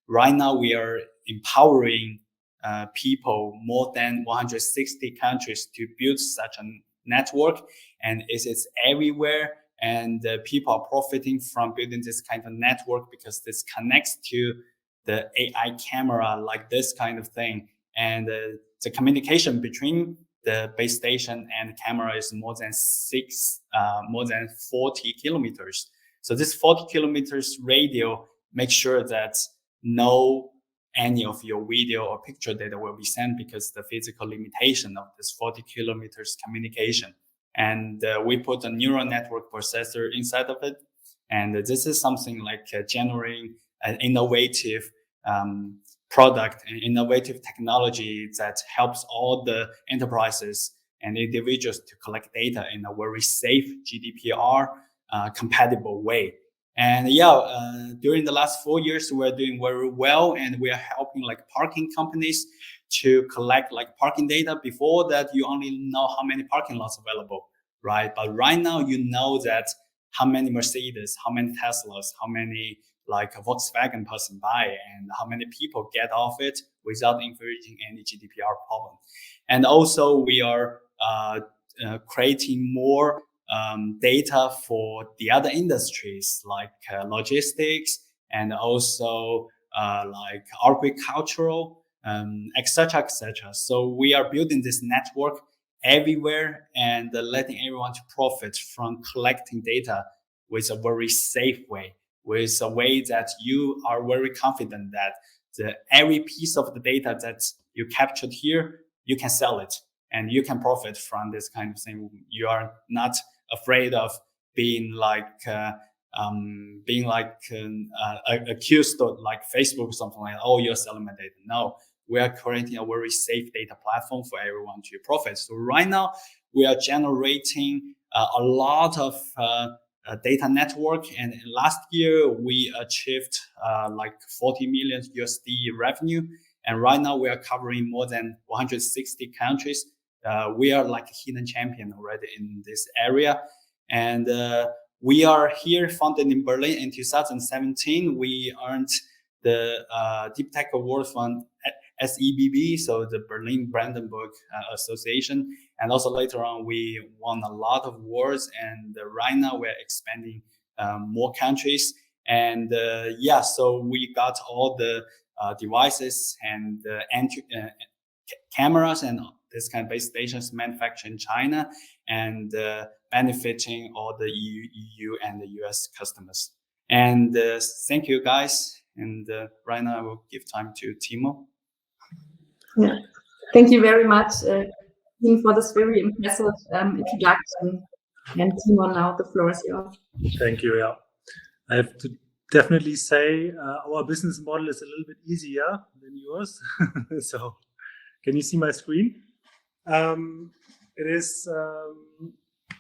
right now we are empowering people more than 160 countries to build such a network, and it is everywhere. And people are profiting from building this kind of network because this connects to the AI camera, like this kind of thing. And the communication between the base station and the camera is more than 40 kilometers. So this 40 kilometers radio makes sure that any of your video or picture data will be sent, because the physical limitation of this 40 kilometers communication. And we put a neural network processor inside of it. And this is something like generating an innovative product and innovative technology that helps all the enterprises and individuals to collect data in a very safe GDPR compatible way. And during the last 4 years, we're doing very well, and we are helping like parking companies to collect like parking data. Before that, you only know how many parking lots available, right? But right now, you know that how many Mercedes, how many Teslas, how many like a Volkswagen passing by, and how many people get off it without infringing any GDPR problem. And also, we are creating more data for the other industries like logistics, and also like agricultural, etc., etc. So we are building this network everywhere and letting everyone to profit from collecting data with a very safe way, with a way that you are very confident that every piece of the data that you captured here, you can sell it and you can profit from this kind of thing. You are not afraid of being accused of like Facebook or something like, oh, you're selling my data. No, we are creating a very safe data platform for everyone to profit. So right now we are generating a lot of data network, and last year we achieved like $40 million revenue, and right now we are covering more than 160 countries. We are like a hidden champion already in this area, and we are here founded in Berlin in 2017. We earned the Deep Tech Award from SEBB, so the Berlin Brandenburg Association, and also later on we won a lot of awards, and right now we're expanding more countries, and so we got all the devices and cameras and this kind of base stations manufactured in China, and benefiting all the EU and the US customers. And thank you guys, and right now I will give time to Timo. Yeah. Thank you very much for this very impressive introduction. And Timo, now the floor is yours. Thank you. Yeah, I have to definitely say our business model is a little bit easier than yours. So, can you see my screen? It is a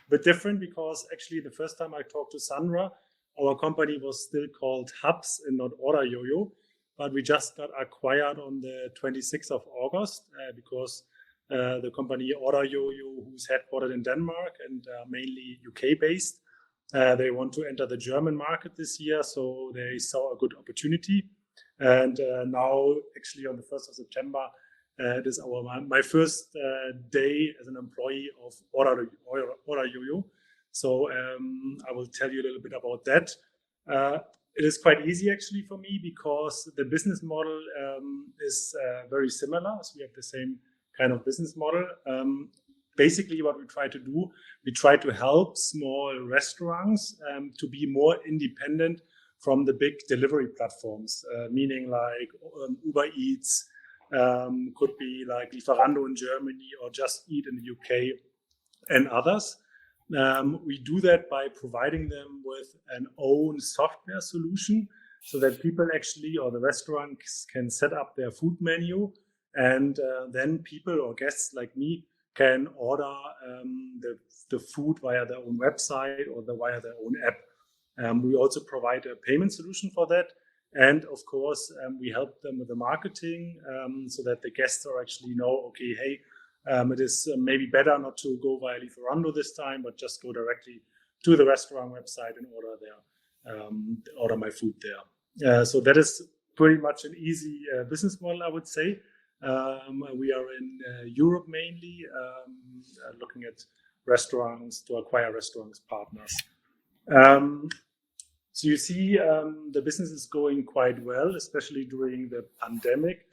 bit different because actually the first time I talked to Sandra, our company was still called Hubs and not Order Yo-Yo. But we just got acquired on the 26th of August because the company Order Yo-Yo, who's headquartered in Denmark and mainly UK based, they want to enter the German market this year. So they saw a good opportunity. And now actually on the 1st of September, it is my first day as an employee of Order Yo-Yo. So I will tell you a little bit about that. It is quite easy actually for me because the business model is very similar. So we have the same kind of business model. Basically what we try to do, we try to help small restaurants to be more independent from the big delivery platforms, meaning like Uber Eats, could be like Lieferando in Germany or Just Eat in the UK and others. We do that by providing them with an own software solution so that people actually, or the restaurants, can set up their food menu, and then people or guests like me can order the food via their own website or via their own app. We also provide a payment solution for that. And of course, we help them with the marketing so that the guests are actually know, okay, hey, it is maybe better not to go via Lieferando this time, but just go directly to the restaurant website and order my food there. So that is pretty much an easy business model, I would say. We are in Europe mainly, looking at restaurants to acquire restaurants partners. So you see, the business is going quite well, especially during the pandemic.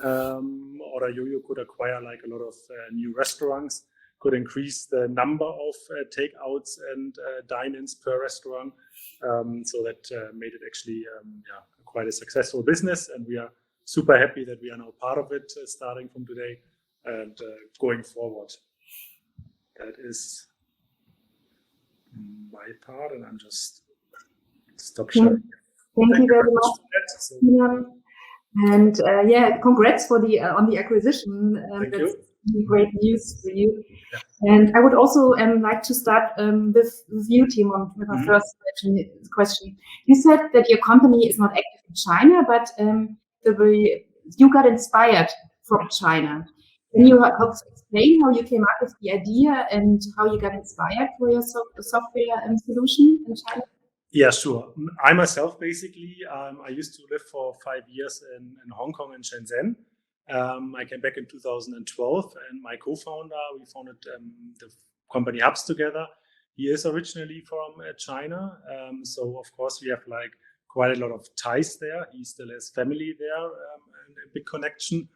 Order YoYo could acquire like a lot of new restaurants, could increase the number of takeouts and dine-ins per restaurant. So that made it actually quite a successful business, and we are super happy that we are now part of it starting from today and going forward. That is my part, and I'm just stop sharing. Thank you very much. And congrats for the on the acquisition. Thank That's you. Great news for you. Yeah. And I would also like to start with you, Timon, with my first question. You said that your company is not active in China, but you got inspired from China. Can you help explain how you came up with the idea and how you got inspired for your software solution in China? Yeah, sure. I myself, basically, I used to live for 5 years in Hong Kong and Shenzhen. I came back in 2012, and my co-founder, we founded the company Hubs together. He is originally from China. So, of course, we have like quite a lot of ties there. He still has family there, and a big connection.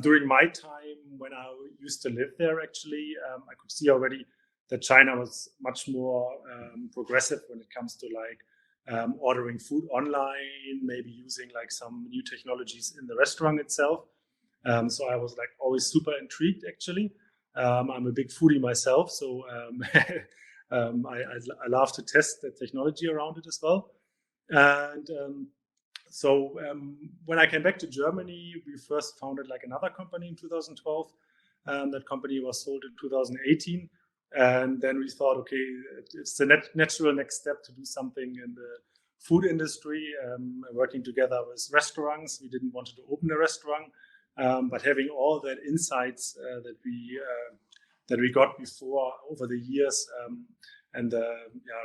During my time when I used to live there, actually, I could see already that China was much more progressive when it comes to like ordering food online, maybe using like some new technologies in the restaurant itself. So I was like always super intrigued, actually. I'm a big foodie myself, so I love to test the technology around it as well. And so when I came back to Germany, we first founded like another company in 2012. That company was sold in 2018. And then we thought, okay, it's the natural next step to do something in the food industry, working together with restaurants. We didn't want to open a restaurant, but having all that insights that we got before over the years and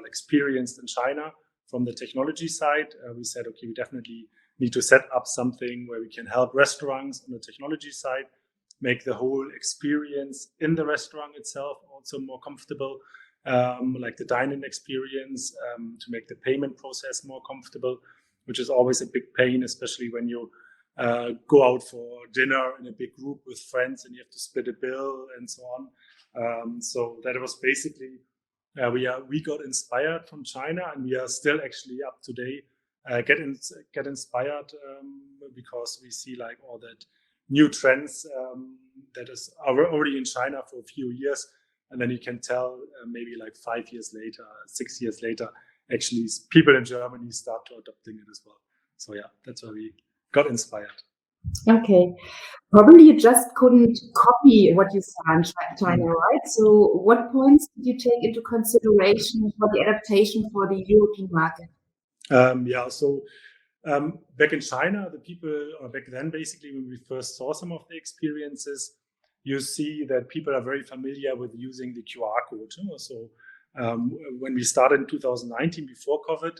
experienced in China from the technology side, we said, okay, we definitely need to set up something where we can help restaurants on the technology side, make the whole experience in the restaurant itself also more comfortable, like the dine-in experience, to make the payment process more comfortable, which is always a big pain, especially when you go out for dinner in a big group with friends and you have to split a bill and so on. So that was basically, we got inspired from China, and we are still actually up to date, get inspired because we see like all that new trends that is already in China for a few years, and then you can tell maybe like 5 years later, 6 years later, actually people in Germany start to adopting it as well. So yeah, that's why we got inspired. Okay, probably you just couldn't copy what you saw in China, right? So what points did you take into consideration for the adaptation for the European market? Back in China, the people, or back then, basically, when we first saw some of the experiences, you see that people are very familiar with using the QR code. So when we started in 2019, before COVID,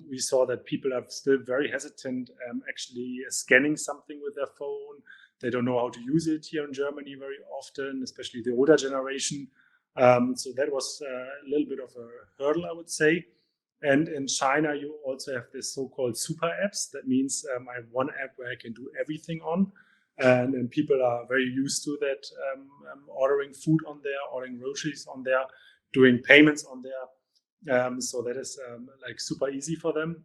we saw that people are still very hesitant actually scanning something with their phone. They don't know how to use it here in Germany very often, especially the older generation. So that was a little bit of a hurdle, I would say. And in China, you also have this so-called super apps. That means I have one app where I can do everything on. And people are very used to that, ordering food on there, ordering groceries on there, doing payments on there. So that is like super easy for them.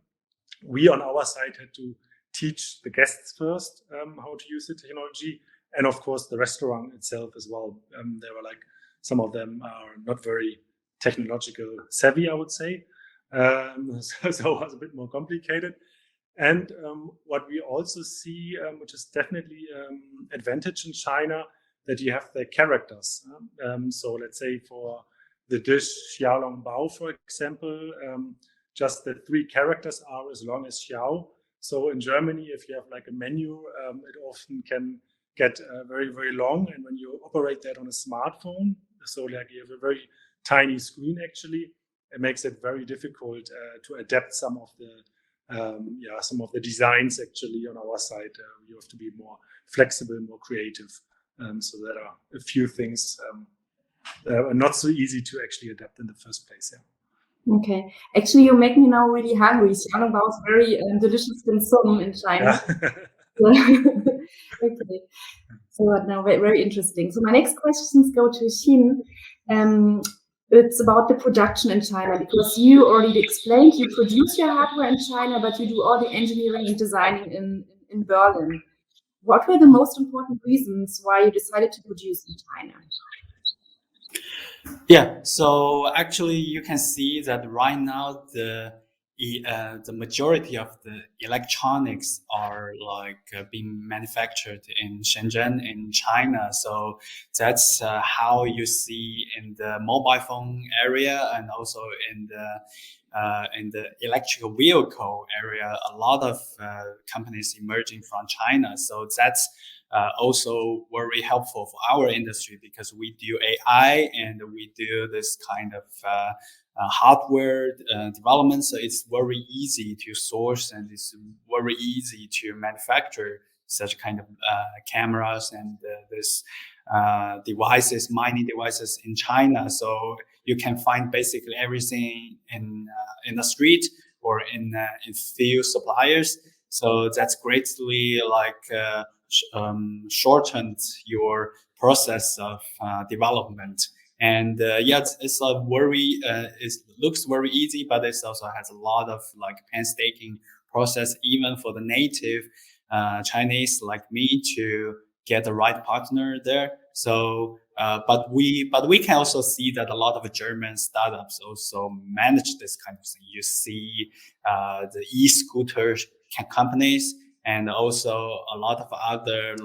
we on our side had to teach the guests first how to use the technology, and of course the restaurant itself as well. There were like some of them are not very technological savvy, I would say. So it was a bit more complicated. And what we also see, which is definitely advantage in China, that you have the characters. So let's say for the dish Xiaolong Bao, for example, just the 3 characters are as long as Xiao. So in Germany, if you have like a menu, it often can get very, very long. And when you operate that on a smartphone, so like you have a very tiny screen actually, it makes it very difficult to adapt some of the designs actually on our side. You have to be more flexible, more creative. So there are a few things that are not so easy to actually adapt in the first place. Yeah. Okay. Actually, you make me now really hungry. Xiaolongbao is very delicious dim sum in China. Yeah. Okay. So now very interesting. So my next questions go to Xin. It's about the production in China, because you already explained you produce your hardware in China, but you do all the engineering and designing in Berlin. What were the most important reasons why you decided to produce in China? Yeah, so actually you can see that right now the majority of the electronics are being manufactured in Shenzhen in China. So that's how you see in the mobile phone area, and also in the electrical vehicle area, a lot of companies emerging from China. So that's also very helpful for our industry, because we do AI and we do this kind of hardware development. So it's very easy to source, and it's very easy to manufacture such kind of cameras and this devices, mining devices in China. So you can find basically everything in the street or in few suppliers. So that's greatly shortened your process of development. And it's a very it looks very easy, but it also has a lot of painstaking process, even for the native Chinese like me to get the right partner there. So but we can also see that a lot of German startups also manage this kind of thing. You see the e-scooter companies, and also a lot of other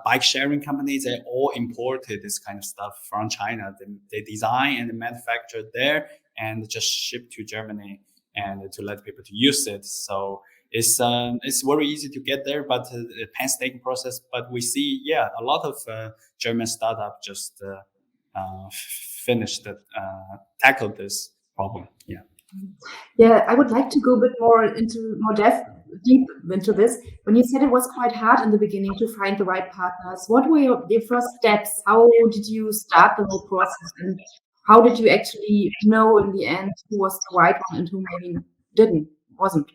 bike sharing companies. They all imported this kind of stuff from China. They design and manufacture there and just ship to Germany and to let people to use it. So it's very easy to get there, but a painstaking process. But we see, a lot of German startup just tackled this problem. Yeah. Yeah, I would like to go a bit more deep into this. When you said it was quite hard in the beginning to find the right partners, what were your first steps? How did you start the whole process, and how did you actually know in the end who was the right one and who maybe wasn't?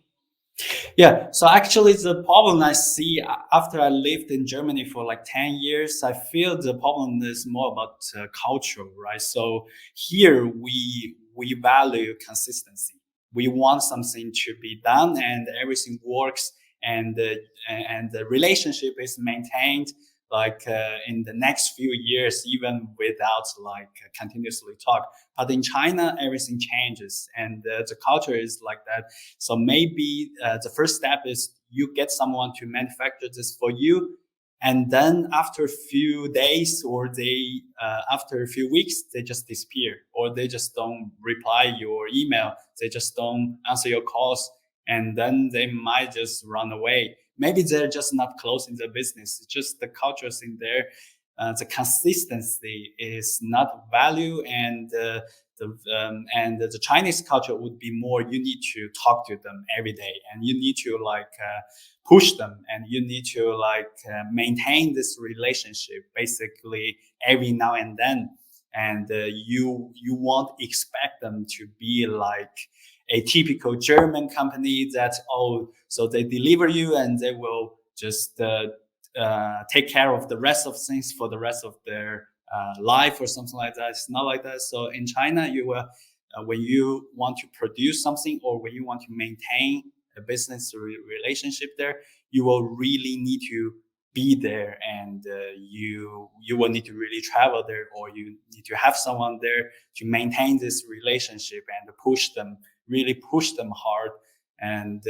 Yeah, so actually the problem I see after I lived in Germany for 10 years, I feel the problem is more about culture, right? So here we value consistency. We want something to be done and everything works, and the relationship is maintained in the next few years, even without continuously talk. But in China, everything changes, and the culture is like that. So maybe the first step is you get someone to manufacture this for you, and then after a few days or after a few weeks, they just disappear, or they just don't reply your email. They just don't answer your calls, and then they might just run away. Maybe they're just not close in the business. It's just the cultures in there. The consistency is not value, and the Chinese culture would be more. You need to talk to them every day, and you need to push them, and you need to maintain this relationship basically every now and then. And you won't expect them to be like a typical German company that, so they deliver you and they will just take care of the rest of things for the rest of their life or something like that. It's not like that. So in China, you will when you want to produce something or when you want to maintain a business relationship there, you will really need to be there, and you will need to really travel there, or you need to have someone there to maintain this relationship and really push them hard, and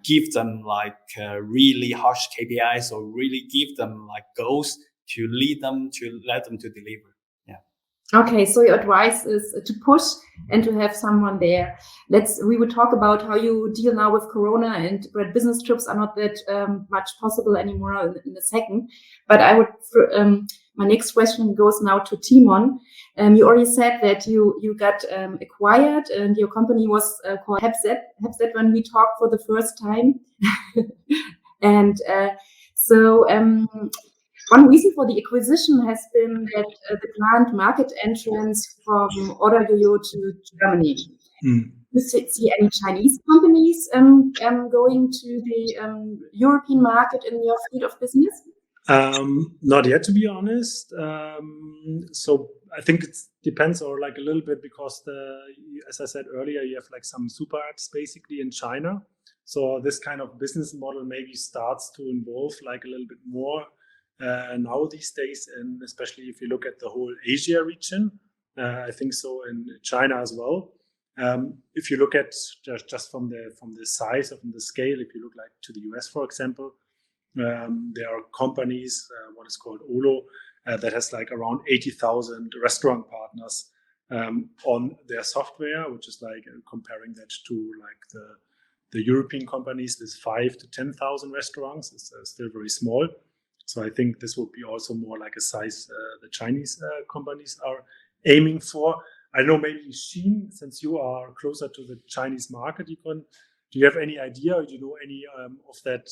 give them like really harsh KPIs, or really give them like goals to lead them, to let them to deliver. Okay, so your advice is to push and to have someone there. We will talk about how you deal now with Corona and where business trips are not that much possible anymore in a second. But I would, my next question goes now to Timon. You already said that you got acquired and your company was called Hepzet when we talked for the first time. And one reason for the acquisition has been that the planned market entrance from Oder-Jojo to Germany. Do you see any Chinese companies going to the European market in your field of business? Not yet, to be honest. So I think it depends, or like a little bit, because as I said earlier, you have like some super apps basically in China. So this kind of business model maybe starts to involve like a little bit more now these days, and especially if you look at the whole Asia region, I think so in China as well. If you look at just from the size of the scale, if you look like to the US, for example, there are companies, what is called Olo, that has like around 80,000 restaurant partners on their software, which is like comparing that to like the European companies with 5 to 10,000 restaurants is still very small. So I think this would be also more like a size the Chinese companies are aiming for. I know maybe Xin, since you are closer to the Chinese market, do you have any idea, or do you know any of that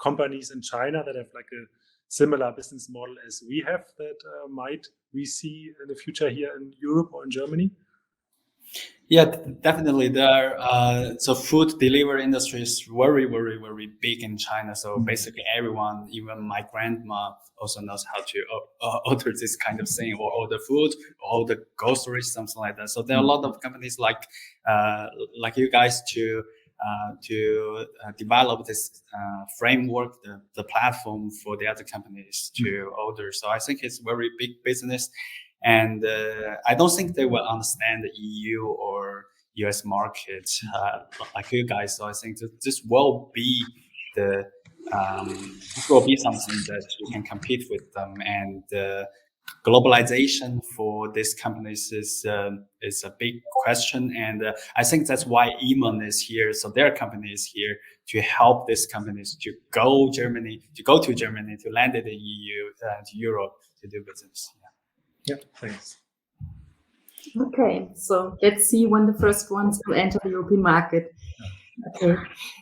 companies in China that have like a similar business model as we have that might we see in the future here in Europe or in Germany? Yeah, definitely. So food delivery industry is very, very, very big in China. So basically everyone, even my grandma, also knows how to order this kind of thing, or order food, or order groceries, something like that. So there are a lot of companies like you guys to develop this framework, the platform for the other companies to order. So I think it's very big business. And I don't think they will understand the EU or US market like you guys. So I think that this will be something that we can compete with them. And globalization for these companies is a big question. And I think that's why Emon is here. So their company is here to help these companies to go to Germany, to land in the EU, to Europe to do business. Yeah, thanks. Okay, so let's see when the first ones will enter the European market. Okay,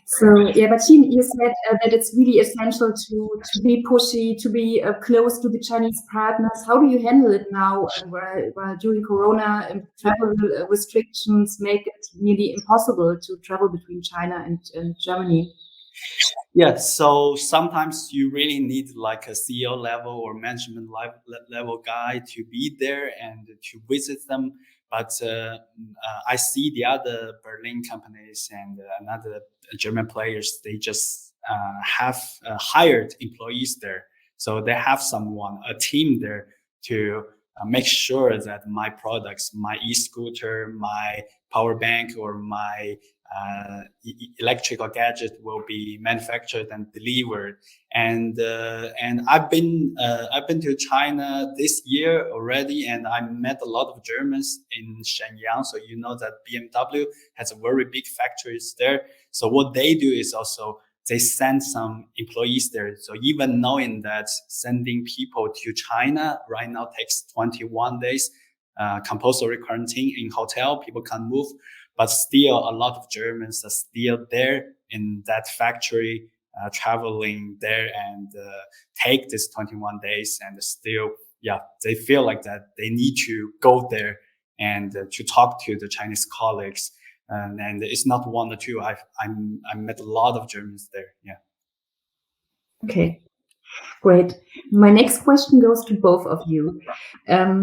so yeah, but you said that it's really essential to be pushy, to be close to the Chinese partners. How do you handle it now, while during Corona and travel restrictions make it nearly impossible to travel between China and Germany? Yeah, so sometimes you really need like a CEO level or management level guy to be there and to visit them. But I see the other Berlin companies and another German players, they just have hired employees there. So they have a team there to make sure that my products, my e-scooter, my power bank, or my electrical gadget will be manufactured and delivered. And I've been to China this year already, and I met a lot of Germans in Shenyang. So you know that BMW has a very big factories there. So what they do is also they send some employees there. So even knowing that sending people to China right now takes 21 days, compulsory quarantine in hotel, people can't move. But still, a lot of Germans are still there in that factory, traveling there and take this 21 days. And still, they feel like that they need to go there and to talk to the Chinese colleagues. And it's not one or two. I met a lot of Germans there. Yeah. Okay. Great. My next question goes to both of you,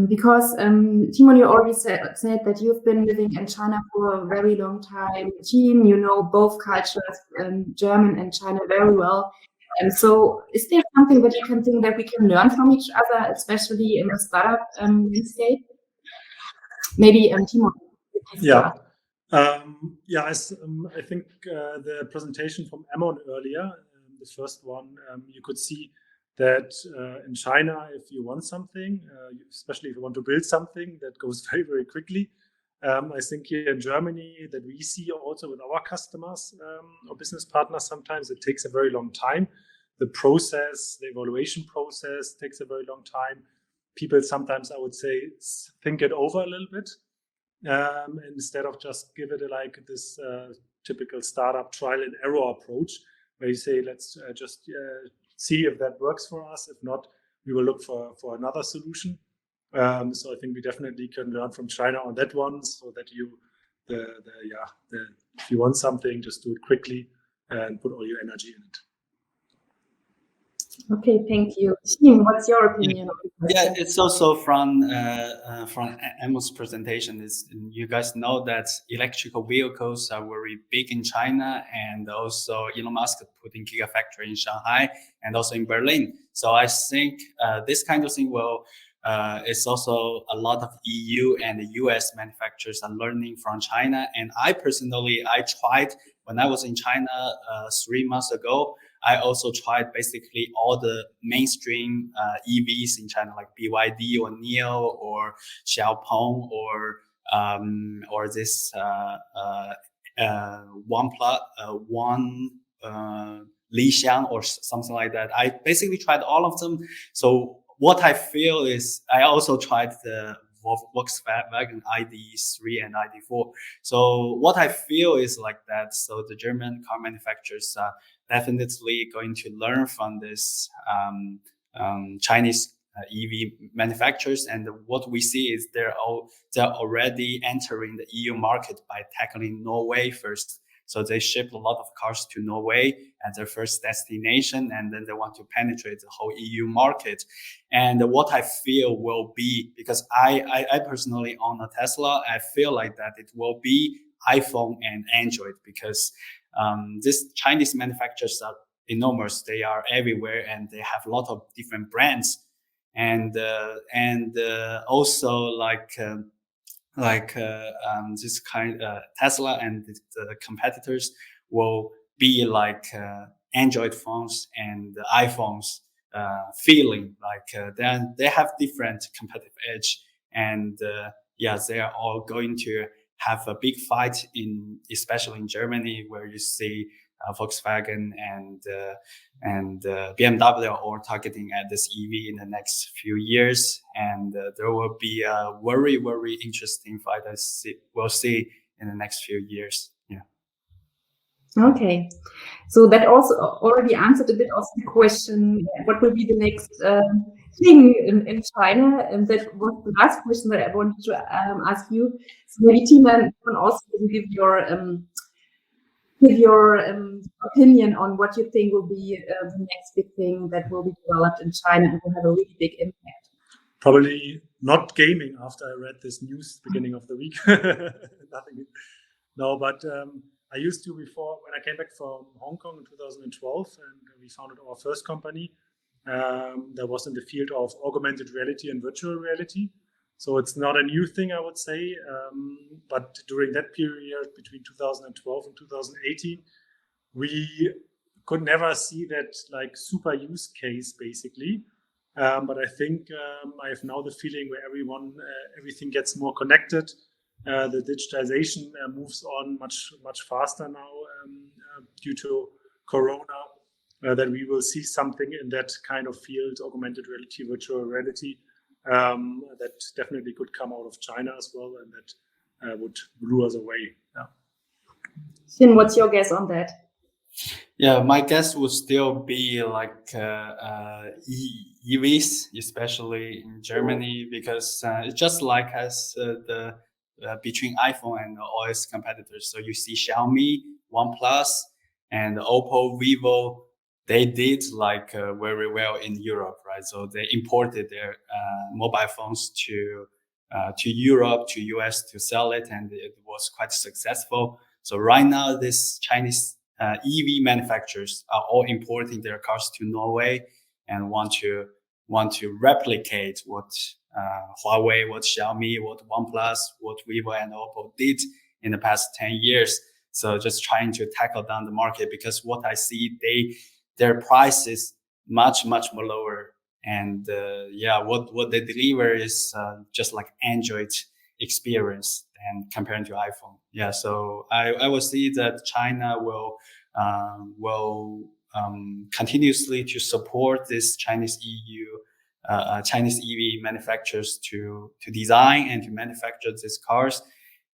because Timon, you already said that you've been living in China for a very long time. Jean, you know both cultures, German and China, very well. And so, is there something that you can think that we can learn from each other, especially in the startup landscape? Maybe Timon. Yeah. I think the presentation from Emon earlier, the first one, you could see that in China, if you want something, especially if you want to build something, that goes very, very quickly. I think here in Germany that we see also with our customers or business partners, sometimes it takes a very long time. The process, the evaluation process takes a very long time. People sometimes, I would say, think it over a little bit. Instead of just give it like this typical startup trial and error approach, where you say, let's just see if that works for us. If not, we will look for another solution. So I think we definitely can learn from China on that one, so that if you want something, just do it quickly and put all your energy in it. Okay, thank you. Jean, what's your opinion? Yeah, it's also from Emma's presentation. Is you guys know that electrical vehicles are very big in China, and also Elon Musk putting gigafactory in Shanghai and also in Berlin. So I think this kind of thing will. It's also a lot of EU and the US manufacturers are learning from China. And I personally, I tried when I was in China 3 months ago. I also tried basically all the mainstream EVs in China, like BYD or NIO or Xiaopeng or this Lixiang or something like that. I basically tried all of them. So what I feel is I also tried the Volkswagen ID3 and ID4. So what I feel is like that. So the German car manufacturers are definitely going to learn from this Chinese EV manufacturers. And what we see is they're already entering the EU market by tackling Norway first. So they ship a lot of cars to Norway as their first destination, and then they want to penetrate the whole EU market. And what I feel will be, because I personally own a Tesla, I feel like that it will be iPhone and Android, because these Chinese manufacturers are enormous. They are everywhere, and they have a lot of different brands, and also this kind Tesla and the competitors will be like Android phones and iPhones, feeling like they have different competitive edge, and they are all going to have a big fight especially in Germany, where you see Volkswagen and BMW are all targeting at this EV in the next few years, and there will be a very, very interesting fight we'll see in the next few years. Yeah. Okay, so that also already answered a bit of the question: what will be the next thing in China? And that was the last question that I wanted to ask you. So maybe Tina can also give your opinion on what you think will be the next big thing that will be developed in China and will have a really big impact. Probably not gaming after I read this news beginning of the week. Nothing. No, but I used to before, when I came back from Hong Kong in 2012, and we founded our first company that was in the field of augmented reality and virtual reality. So it's not a new thing, I would say, but during that period between 2012 and 2018, we could never see that like super use case basically. But I think I have now the feeling where everything gets more connected. The digitization moves on much faster now due to Corona. That we will see something in that kind of field, augmented reality, virtual reality. That definitely could come out of China as well, and that would lure us away. Yeah. Xin, what's your guess on that? Yeah, my guess would still be like EVs, especially in Germany, because it's just like as between iPhone and all its competitors. So you see Xiaomi, OnePlus, and Oppo, Vivo. they did like very well in Europe, right? So they imported their mobile phones to Europe, to US to sell it, and it was quite successful. So right now, this Chinese EV manufacturers are all importing their cars to Norway and want to replicate what Huawei, what Xiaomi, what OnePlus, what Vivo and Oppo did in the past 10 years. So just trying to tackle down the market, because what I see, their price is much more lower. And what they deliver is just like Android experience and comparing to iPhone. Yeah, so I will see that China will continuously to support this Chinese EV manufacturers to design and to manufacture these cars.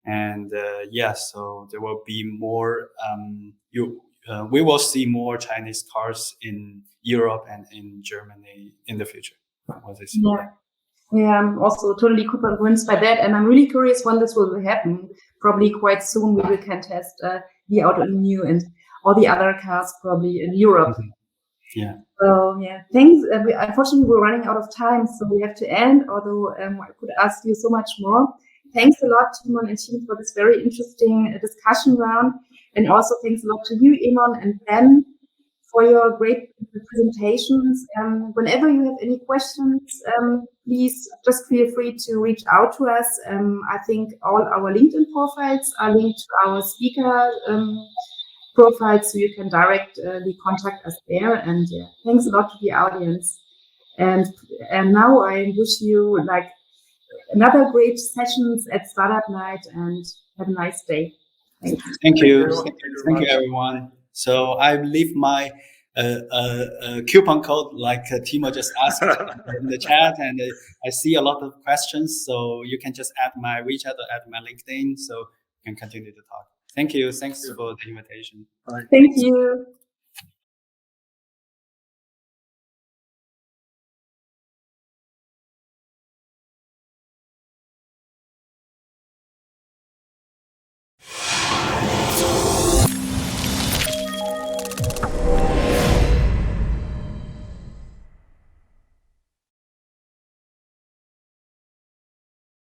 And so there will be more. We will see more Chinese cars in Europe and in Germany in the future. Yeah, I'm also totally convinced by that, and I'm really curious when this will happen. Probably quite soon we can test the Auto New and all the other cars probably in Europe. Mm-hmm. Yeah. So yeah, thanks. Unfortunately, we're running out of time, so we have to end. Although I could ask you so much more. Thanks a lot, Emon and team, for this very interesting discussion round, and also thanks a lot to you, Emon and Ben, for your great presentations. Whenever you have any questions, please just feel free to reach out to us. I think all our LinkedIn profiles are linked to our speaker profiles, so you can directly contact us there. And thanks a lot to the audience. And now I wish you like another great sessions at Startupnight, and have a nice day. Thank you. Thank you, everyone. So I leave my coupon code, like Timo just asked in the chat, and I see a lot of questions. So you can just add my WeChat or add my LinkedIn, so you can continue to talk. Thank you. Thanks for the invitation. Thank you.